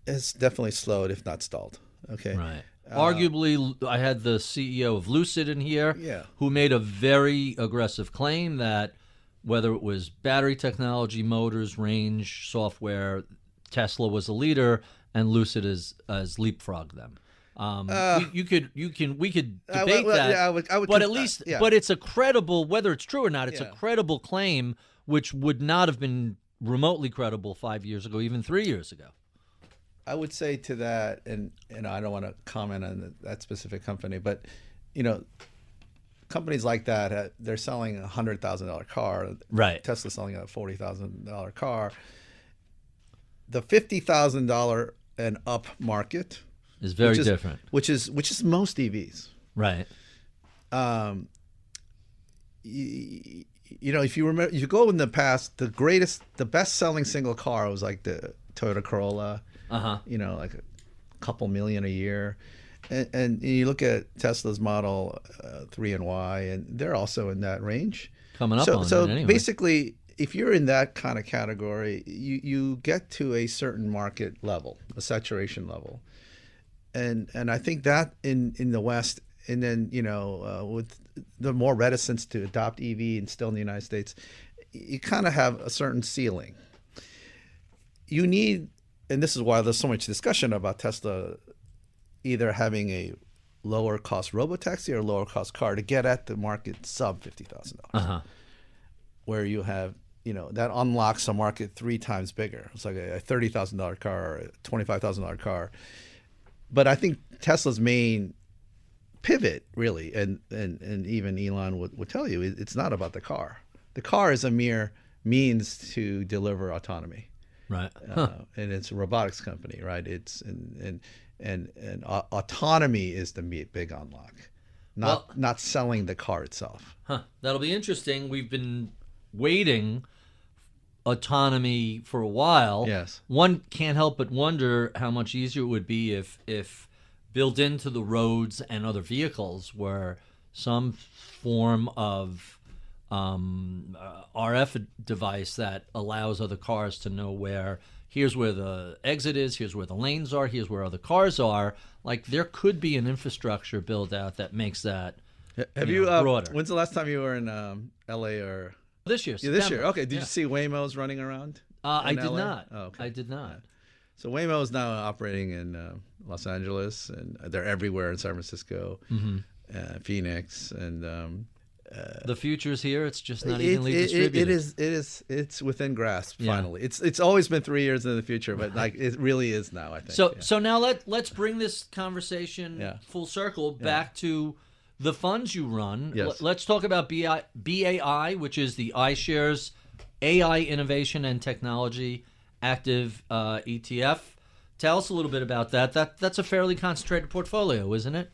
E: has definitely slowed, if not stalled. Okay,
D: right. Arguably, I had the CEO of Lucid in here, who made a very aggressive claim that whether it was battery technology, motors, range, software, Tesla was a leader, and Lucid has leapfrogged them. We could debate that, but at least, but it's a credible, whether it's true or not, it's a credible claim, which would not have been remotely credible 5 years ago, even 3 years ago.
E: I would say to that, and I don't want to comment on that specific company, but companies like that, they're selling a $100,000 car.
D: Right.
E: Tesla's selling a $40,000 car. The $50,000 and up market
D: is very different.
E: Which is most EVs.
D: Right.
E: If you remember, you go in the past, the best selling single car was like the Toyota Corolla. Like a couple million a year. And you look at Tesla's Model 3 and Y, and they're also in that range.
D: Coming up on it anyway.
E: Basically, if you're in that kind of category, you get to a certain market level, a saturation level. And I think that in the West, and then, with the more reticence to adopt EV and still in the United States, you kind of have a certain ceiling. You need, and this is why there's so much discussion about Tesla either having a lower cost robotaxi or lower cost car to get at the market sub $50,000. Where you have, that unlocks a market 3 times bigger. It's like a $30,000 car or a $25,000 car. But I think Tesla's main pivot, really, and even Elon would tell you, it's not about the car. The car is a mere means to deliver autonomy.
D: Right.
E: And it's a robotics company, right? It's and autonomy is the big unlock, not selling the car itself.
D: That'll be interesting. We've been waiting autonomy for a while.
E: Yes.
D: One can't help but wonder how much easier it would be if built into the roads and other vehicles were some form of RF device that allows other cars to know here's where the exit is, here's where the lanes are, here's where other cars are. Like, there could be an infrastructure built out that makes that broader.
E: When's the last time you were in LA or
D: this year?
E: This year. Okay. Did you see Waymo's running around?
D: I did not.
E: Oh, okay.
D: I did not.
E: Yeah. So Waymo is now operating in Los Angeles, and they're everywhere in San Francisco, Phoenix, and
D: the future's here. It's just not evenly distributed.
E: It's within grasp. Finally, it's always been 3 years in the future, but like it really is now. I think.
D: So now let's bring this conversation full circle back to the funds you run.
E: Yes.
D: Let's talk about BAI, which is the iShares AI Innovation and Technology Active ETF. Tell us a little bit about that. That's a fairly concentrated portfolio, isn't it?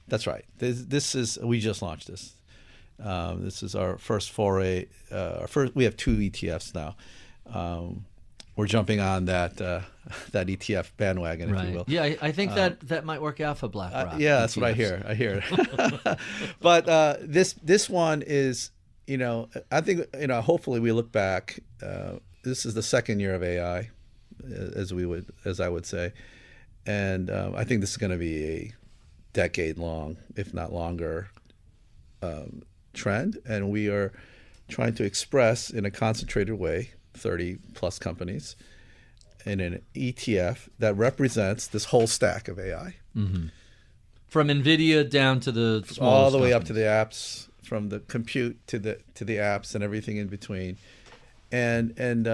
E: That's right. We just launched this. This is our first foray. We have 2 ETFs now. We're jumping on that ETF bandwagon, if you will.
D: Yeah, I think that might work out for BlackRock.
E: Yeah, that's ETFs. What I hear. But this one is, I think, hopefully we look back. This is the second year of AI, as I would say. And I think this is going to be a decade-long, if not longer, trend. And we are trying to express in a concentrated way 30-plus companies in an ETF that represents this whole stack of AI.
D: Mm-hmm. From NVIDIA down to the smallest
E: all the way up
D: companies.
E: to the apps, from the compute to the apps and everything in between. And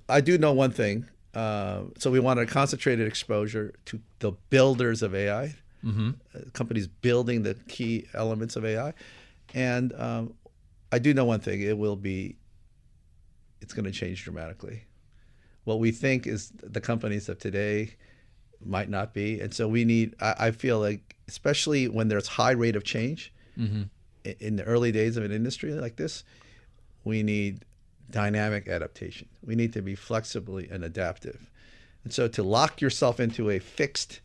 E: I do know one thing. So we want a concentrated exposure to the builders of AI, companies building the key elements of AI. And I do know one thing. It's going to change dramatically. What we think is the companies of today might not be. And so we need, I feel like, especially when there's high rate of change in the early days of an industry like this, we need dynamic adaptation. We need to be flexibly and adaptive. And so to lock yourself into a fixed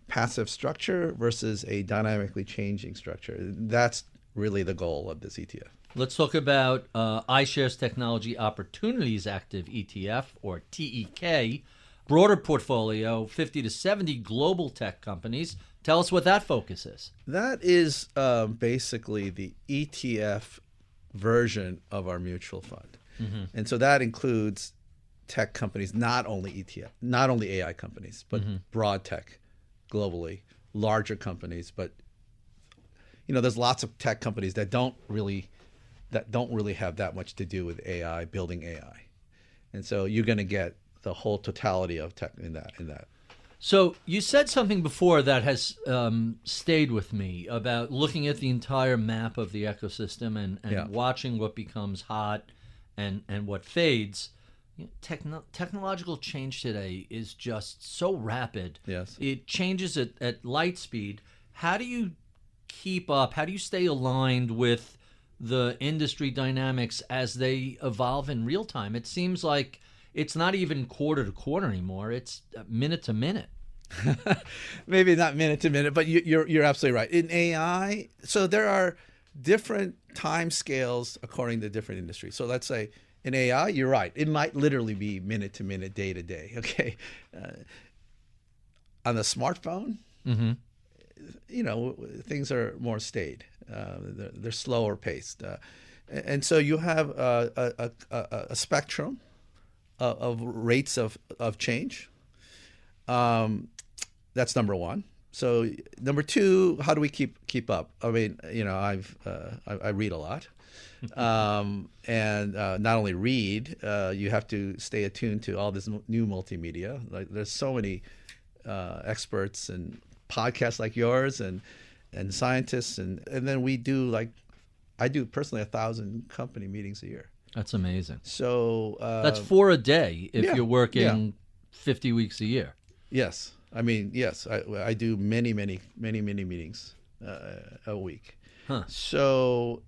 E: passive structure versus a dynamically changing structure, that's really the goal of this ETF.
D: Let's talk about iShares Technology Opportunities Active ETF, or TEK. Broader portfolio, 50 to 70 global tech companies. Tell us what that focus is.
E: That is basically the ETF version of our mutual fund. And so that includes tech companies, not only AI companies, but broad tech globally, larger companies. But there's lots of tech companies that don't really have that much to do with AI, building AI. And so you're going to get the whole totality of tech in that.
D: So you said something before that has stayed with me about looking at the entire map of the ecosystem and watching what becomes hot and what fades. Technological change today is just so rapid.
E: Yes.
D: It changes at light speed. How do you keep up? How do you stay aligned with the industry dynamics as they evolve in real time? It seems like it's not even quarter to quarter anymore. It's minute to minute.
E: Maybe not minute to minute, but you're absolutely right. In AI, so there are different time scales according to different industries. So let's say in AI, you're right. It might literally be minute to minute, day to day. Okay. On the smartphone, things are more staid. They're slower paced. And so you have a spectrum of rates of change. That's number one. So number two, how do we keep up? I mean, I read a lot, and not only read, you have to stay attuned to all this new multimedia. Like there's so many experts and podcasts like yours and scientists, and then we do I do personally 1,000 company meetings a year.
D: That's amazing.
E: So
D: that's 4 a day if you're working 50 weeks a year.
E: Yes. I mean, yes, I do many meetings a week.
D: Huh.
E: So,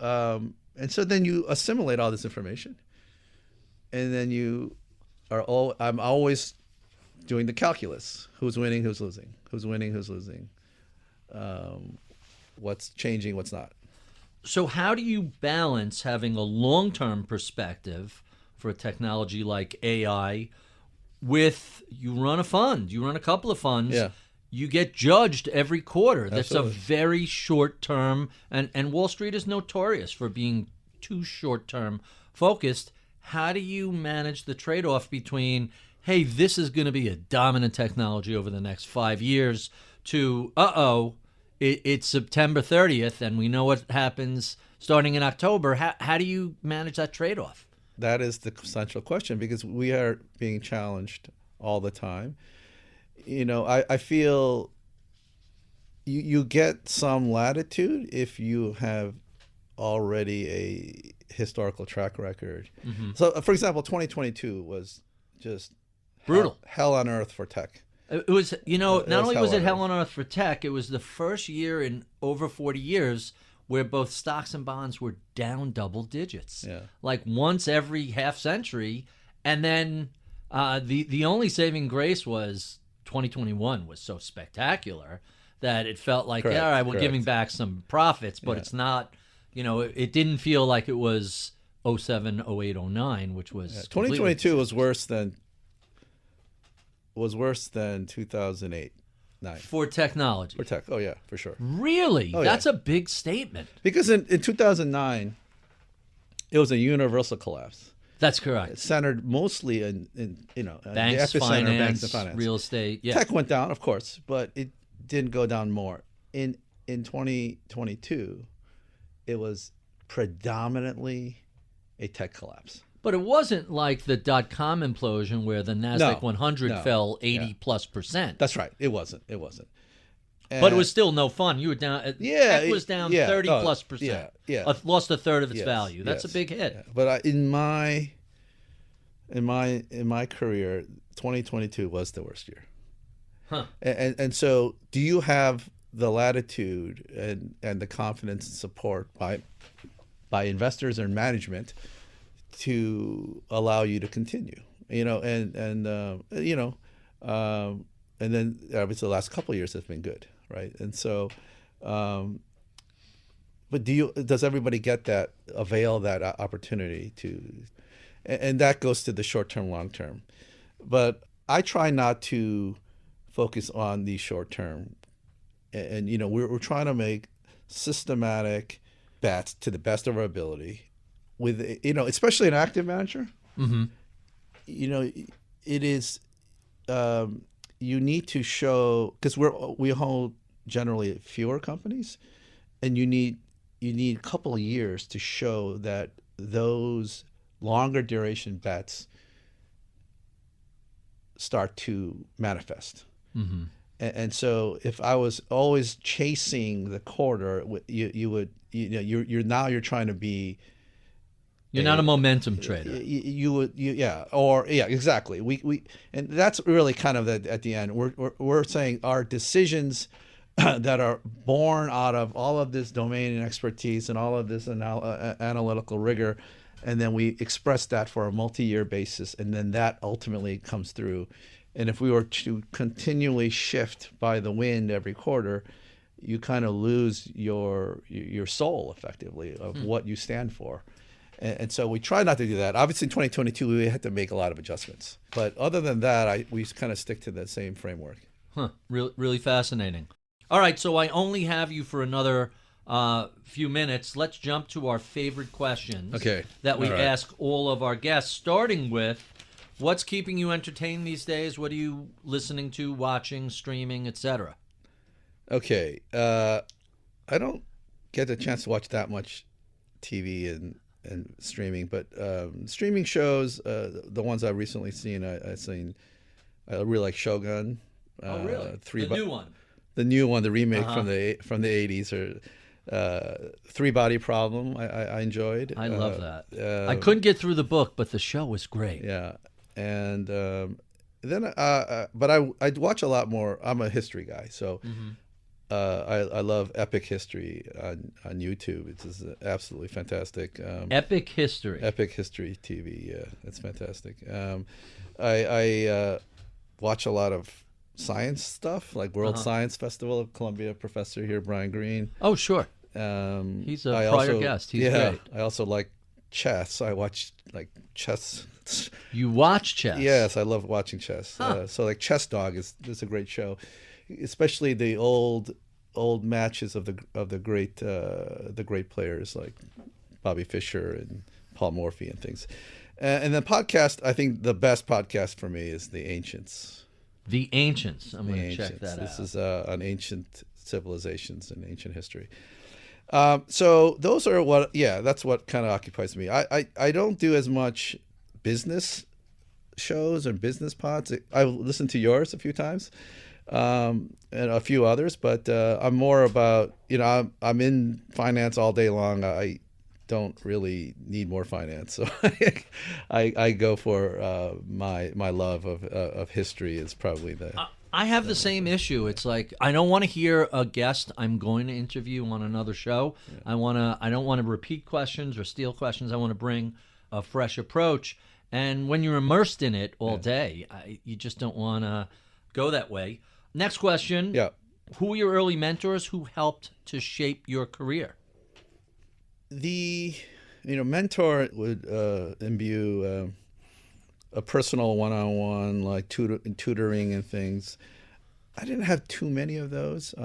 E: and so then you assimilate all this information, and then I'm always doing the calculus. Who's winning, who's losing? Who's winning, who's losing? What's changing, what's not?
D: So how do you balance having a long-term perspective for a technology like AI with, you run a fund, you run a couple of funds, you get judged every quarter. That's
E: Absolutely.
D: a very short-term, and Wall Street is notorious for being too short-term focused. How do you manage the trade-off between, hey, this is going to be a dominant technology over the next 5 years, to, it's September 30th, and we know what happens starting in October. How do you manage that trade-off?
E: That is the central question, because we are being challenged all the time. I feel you get some latitude if you have already a historical track record. So, for example, 2022 was just
D: brutal,
E: hell on earth for tech.
D: It was, not only was it hell on earth for tech, it was the first year in over 40 years where both stocks and bonds were down double digits, like once every half century. And then the only saving grace was 2021 was so spectacular that it felt like, all right, we're giving back some profits, but it's not it didn't feel like it was 07, 08, 09, which was
E: 2022 was worse than 2008, 9
D: for technology.
E: for tech. Oh yeah, for sure.
D: Really?
E: Oh, yeah.
D: That's a big statement.
E: Because in 2009, it was a universal collapse.
D: That's
E: It
D: correct.
E: centered mostly in the
D: Banks,
E: epicenter of
D: finance,
E: banks and finance.
D: real estate. Yeah.
E: Tech went down, of course, but it didn't go down more. In 2022, it was predominantly a tech collapse.
D: But it wasn't like the .com implosion where the NASDAQ 100
E: no.
D: fell 80+%.
E: That's right. It wasn't.
D: But it was still no fun. You were down. Tech was down 30+%.
E: Yeah.
D: Lost a third of its
E: Yes,
D: value. That's a
E: yes,
D: big hit.
E: yeah. But in my career, 2022 was the worst year.
D: Huh.
E: And so, do you have the latitude and the confidence and support by investors and management to allow you to continue? And then obviously the last couple of years has been good, right? And so, but does everybody avail that opportunity to? And that goes to the short term, long term. But I try not to focus on the short term. And we're trying to make systematic bets to the best of our ability with, especially an active manager.
D: Mm-hmm.
E: It is, you need to show, because we hold generally fewer companies, and you need a couple of years to show that those longer duration bets start to manifest.
D: Mm-hmm.
E: And so, if I was always chasing the quarter, you're trying to be.
D: You're not a momentum trader.
E: Exactly. We and that's really kind of at the end. We're saying our decisions that are born out of all of this domain and expertise and all of this analytical rigor, and then we express that for a multi-year basis, and then that ultimately comes through. And if we were to continually shift by the wind every quarter, you kind of lose your soul, effectively, of what you stand for. And so we try not to do that. Obviously, in 2022, we had to make a lot of adjustments. But other than that, we kind of stick to the same framework.
D: Huh. Really fascinating. All right, so I only have you for another few minutes. Let's jump to our favorite questions that we ask all of our guests, starting with, what's keeping you entertained these days? What are you listening to, watching, streaming, etc.?
E: Okay. I don't get the chance to watch that much TV and streaming, but streaming shows, the ones I've recently seen, I really like Shogun.
D: Oh, really? The new one.
E: The new one, the remake from the 80s, or Three Body Problem. I enjoyed.
D: I love that. I couldn't get through the book, but the show was great.
E: Yeah, and then but I watch a lot more. I'm a history guy, so.
D: Mm-hmm.
E: I love Epic History on YouTube. It's absolutely fantastic.
D: Epic History
E: TV. Yeah, it's fantastic. I watch a lot of science stuff, like World Science Festival of Columbia professor here, Brian Greene.
D: Oh, sure. He's a prior guest. He's great.
E: I also like chess. I watch like chess.
D: You watch chess?
E: Yes, I love watching chess.
D: Huh.
E: So like Chess Dog is a great show. Especially the old matches of the great players like Bobby Fischer and Paul Morphy and things. And the podcast, I think the best podcast for me is The Ancients.
D: The Ancients. I'm going to check that out.
E: This is on ancient civilizations and ancient history. So those are that's what kind of occupies me. I don't do as much business shows and business pods. I've listened to yours a few times. And a few others, but I'm more about, I'm in finance all day long. I don't really need more finance, so I go for my love of history is probably the.
D: I have the same issue. It's like I don't want to hear a guest I'm going to interview on another show. Yeah. I don't want to repeat questions or steal questions. I want to bring a fresh approach. And when you're immersed in it all day, you just don't want to go that way. Next question.
E: Yeah.
D: Who were your early mentors who helped to shape your career?
E: mentor would imbue a personal one-on-one, like tutoring and things. I didn't have too many of those.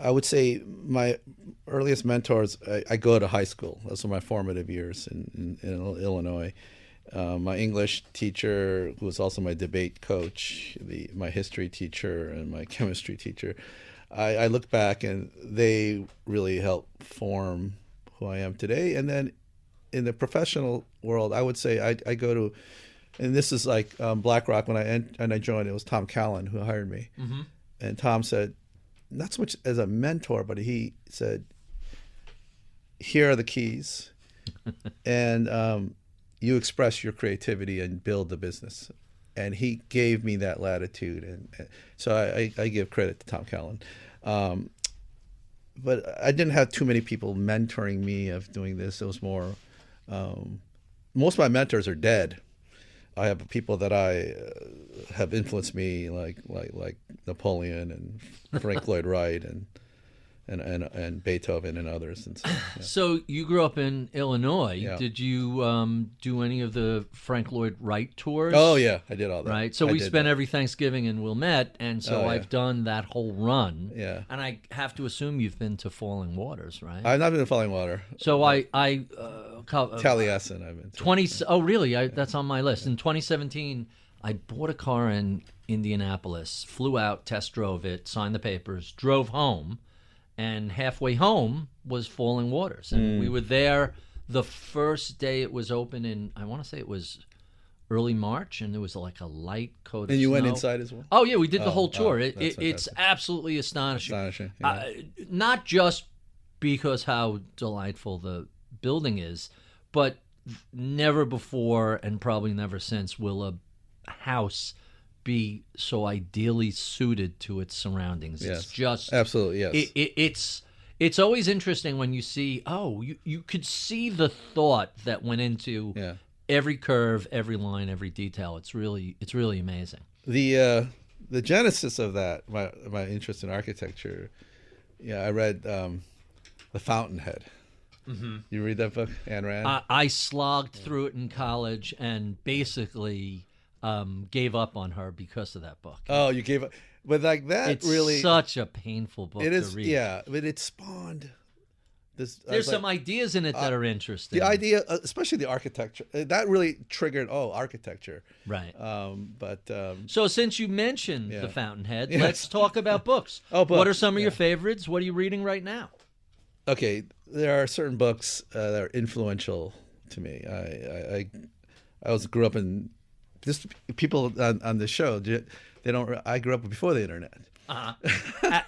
E: I would say my earliest mentors, I go to high school. Those were my formative years in Illinois. My English teacher, who was also my debate coach, my history teacher, and my chemistry teacher, I look back and they really helped form who I am today. And then in the professional world, I would say I go to, and this is like BlackRock when I joined. It was Tom Callan who hired me, and Tom said, not so much as a mentor, but he said, "Here are the keys, and you express your creativity and build the business." And he gave me that latitude, and so I give credit to Tom Callan. But I didn't have too many people mentoring me of doing this. It was more. Most of my mentors are dead. I have people that I have influenced me, like Napoleon and Frank Lloyd Wright and Beethoven and others. And so, yeah.
D: So you grew up in Illinois.
E: Yeah.
D: Did you do any of the Frank Lloyd Wright tours?
E: Oh yeah, I did all that.
D: Right. So we spent every Thanksgiving in Wilmette, and so
E: yeah.
D: I've done that whole run.
E: Yeah.
D: And I have to assume you've been to Falling Waters, right?
E: I've not been to Falling Water.
D: So
E: Taliesin, I've been to.
D: 20. Oh, really? That's on my list. In 2017, I bought a car in Indianapolis, flew out, test drove it, signed the papers, drove home, and halfway home was Falling Waters. And we were there the first day it was open in, I want to say it was early March, and there was like a light coat of snow.
E: And you went inside as well?
D: Oh, yeah, we did the whole tour.
E: fantastic.
D: It's absolutely astonishing.
E: Astonishing. Yeah.
D: Not just because how delightful the building is, but never before and probably never since will a house be so ideally suited to its surroundings.
E: Yes.
D: It's just
E: absolutely yes.
D: It's always interesting when you see you could see the thought that went into every curve, every line, every detail. It's really amazing.
E: The genesis of that, my interest in architecture. Yeah, I read The Fountainhead. Mm-hmm. You read that book, Ayn Rand?
D: I slogged through it in college and basically gave up on her because of that book.
E: Oh, you gave up. But like that
D: it's
E: really...
D: such a painful book to read.
E: Yeah, but it spawned this...
D: There's some ideas in it that are interesting.
E: The idea, especially the architecture, that really triggered, architecture.
D: Right.
E: But
D: so since you mentioned The Fountainhead,
E: Yes.
D: let's talk about books.
E: Books.
D: What are some of your favorites? What are you reading right now?
E: Okay, there are certain books that are influential to me. I grew up in... Just people on the show, they don't. I grew up before the internet.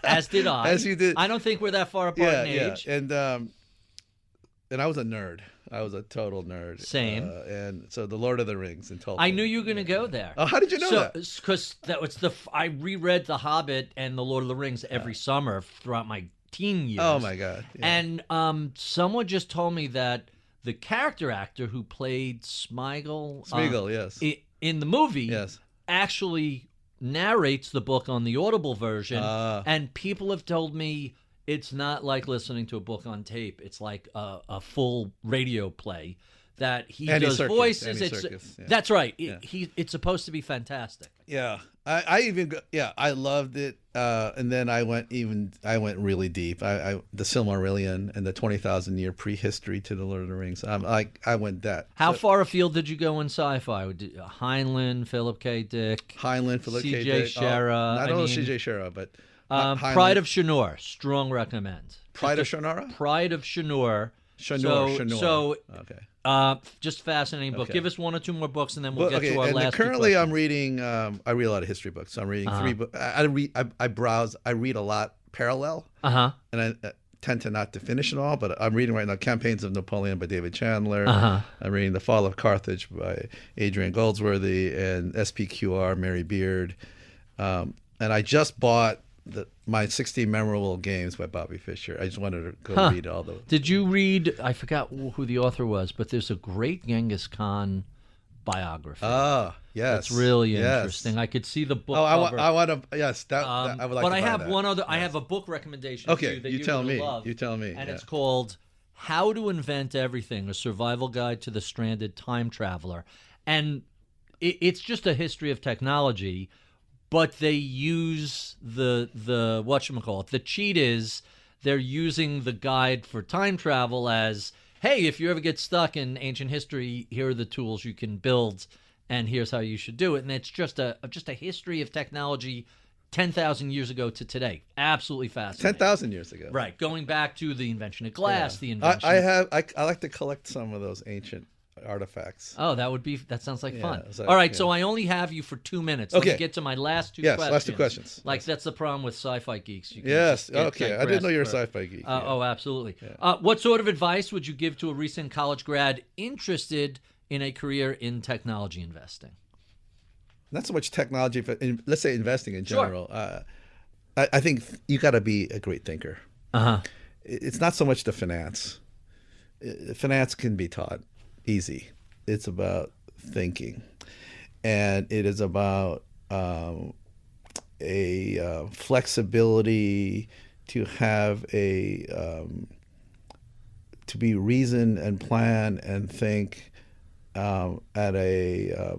D: As did I.
E: As you did.
D: I don't think we're that far apart in age.
E: And I was a nerd. I was a total nerd.
D: Same.
E: And so the Lord of the Rings and Tolkien.
D: I knew you were going to go there.
E: Oh, how did you know that?
D: Because that was I reread The Hobbit and The Lord of the Rings every summer throughout my teen years.
E: Oh my God! Yeah.
D: And someone just told me that the character actor who played Smeagol,
E: yes,
D: in the movie,
E: yes,
D: actually narrates the book on the Audible version, and people have told me it's not like listening to a book on tape. It's like a full radio play that he does voices. That's right. It's supposed to be fantastic.
E: Yeah, I loved it. And then I went really deep. The Silmarillion and the 20,000-year prehistory to the Lord of the Rings. I went that.
D: How far afield did you go in sci-fi? Heinlein, Philip K. Dick, C.J. Shera.
E: Not only C.J. Shera, but
D: Pride of Shanur. Strong recommend.
E: Pride of Shanur.
D: Pride of Shanur.
E: Shanur.
D: So
E: okay.
D: Just fascinating book.
E: Okay.
D: Give us one or two more books, and then we'll get to our last.
E: Currently, I'm reading. I read a lot of history books. So I'm reading 3 books. I browse. I read a lot parallel. And I tend to not to finish it all. But I'm reading right now Campaigns of Napoleon by David Chandler. I'm reading The Fall of Carthage by Adrian Goldsworthy and SPQR Mary Beard. And I just bought my 16 Memorable Games by Bobby Fischer. I just wanted to go read all those.
D: Did you read, I forgot who the author was, but there's a great Genghis Khan biography.
E: Ah, yes.
D: That's really interesting. I could see the book cover.
E: I want to, yes, that I would like to buy that.
D: But I have one other, I have a book recommendation for you that
E: you tell me.
D: love.
E: You tell me.
D: And it's called How to Invent Everything, A Survival Guide to the Stranded Time Traveler. And it's just a history of technology, but they use the whatchamacallit. The cheat is they're using the guide for time travel as, hey, if you ever get stuck in ancient history, here are the tools you can build, and here's how you should do it. And it's just a history of technology 10,000 years ago to today. Absolutely fascinating.
E: 10,000 years ago.
D: Right. Going back to the invention of glass, the invention
E: I like to collect some of those ancient artifacts.
D: Oh, that sounds like fun.
E: So,
D: all right, so I only have you for 2 minutes. Let me get to my last two questions.
E: Yes, last two questions.
D: Like, that's the problem with sci-fi geeks. You can
E: Yes,
D: just
E: okay. I didn't know you were a sci-fi geek.
D: Oh, absolutely. Yeah. What sort of advice would you give to a recent college grad interested in a career in technology investing?
E: Not so much technology, but let's say investing in general. Sure. I think you got to be a great thinker. It's not so much the finance. Finance can be taught easy. It's about thinking, and it is about a flexibility to have to be reason and plan and think at a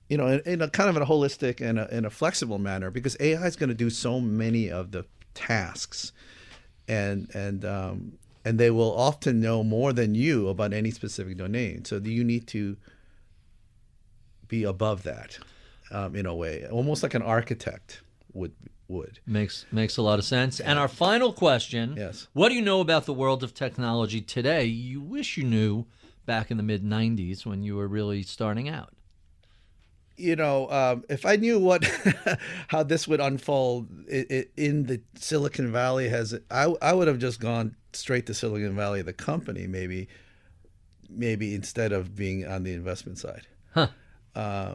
E: in a kind of a holistic and in a flexible manner, because AI is going to do so many of the tasks, and they will often know more than you about any specific domain. So you need to be above that in a way, almost like an architect would.
D: Makes a lot of sense. And our final question,
E: yes.
D: What do you know about the world of technology today you wish you knew back in the mid-'90s when you were really starting out?
E: If I knew how this would unfold in the Silicon Valley, I would have just gone straight to Silicon Valley, the company, maybe instead of being on the investment side. I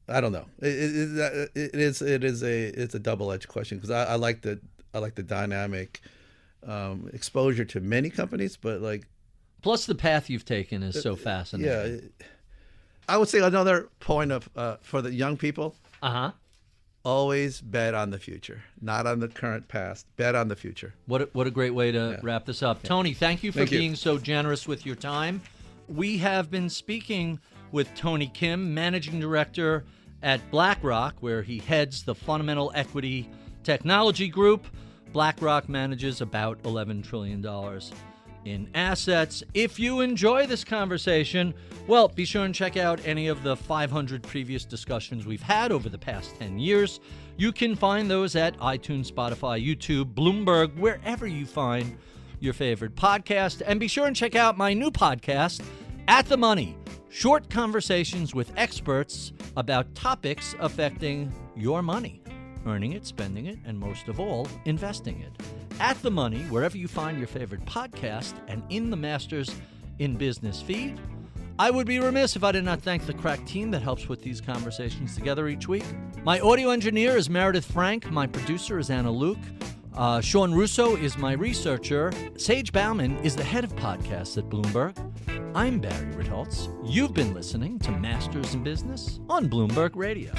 E: don't know. It's a double-edged question, because I like the dynamic exposure to many companies, but
D: plus the path you've taken is so fascinating.
E: Yeah. I would say another point of for the young people. Always bet on the future, not on the current past. Bet on the future.
D: What a great way to wrap this up. Tony, thank you for being so generous with your time. We have been speaking with Tony Kim, Managing Director at BlackRock, where he heads the Fundamental Equity Technology Group. BlackRock manages about $11 trillion in assets. If you enjoy this conversation, well, be sure and check out any of the 500 previous discussions we've had over the past 10 years. You can find those at iTunes, Spotify, YouTube, Bloomberg, wherever you find your favorite podcast. And be sure and check out my new podcast, At the Money, short conversations with experts about topics affecting your money, earning it, spending it, and most of all, investing it. At the Money, wherever you find your favorite podcast, and in the Masters in Business feed. I would be remiss if I did not thank the crack team that helps put these conversations together each week. My audio engineer is Meredith Frank. My producer is Anna Luke. Sean Russo is my researcher. Sage Bauman is the head of podcasts at Bloomberg. I'm Barry Ritholtz. You've been listening to Masters in Business on Bloomberg Radio.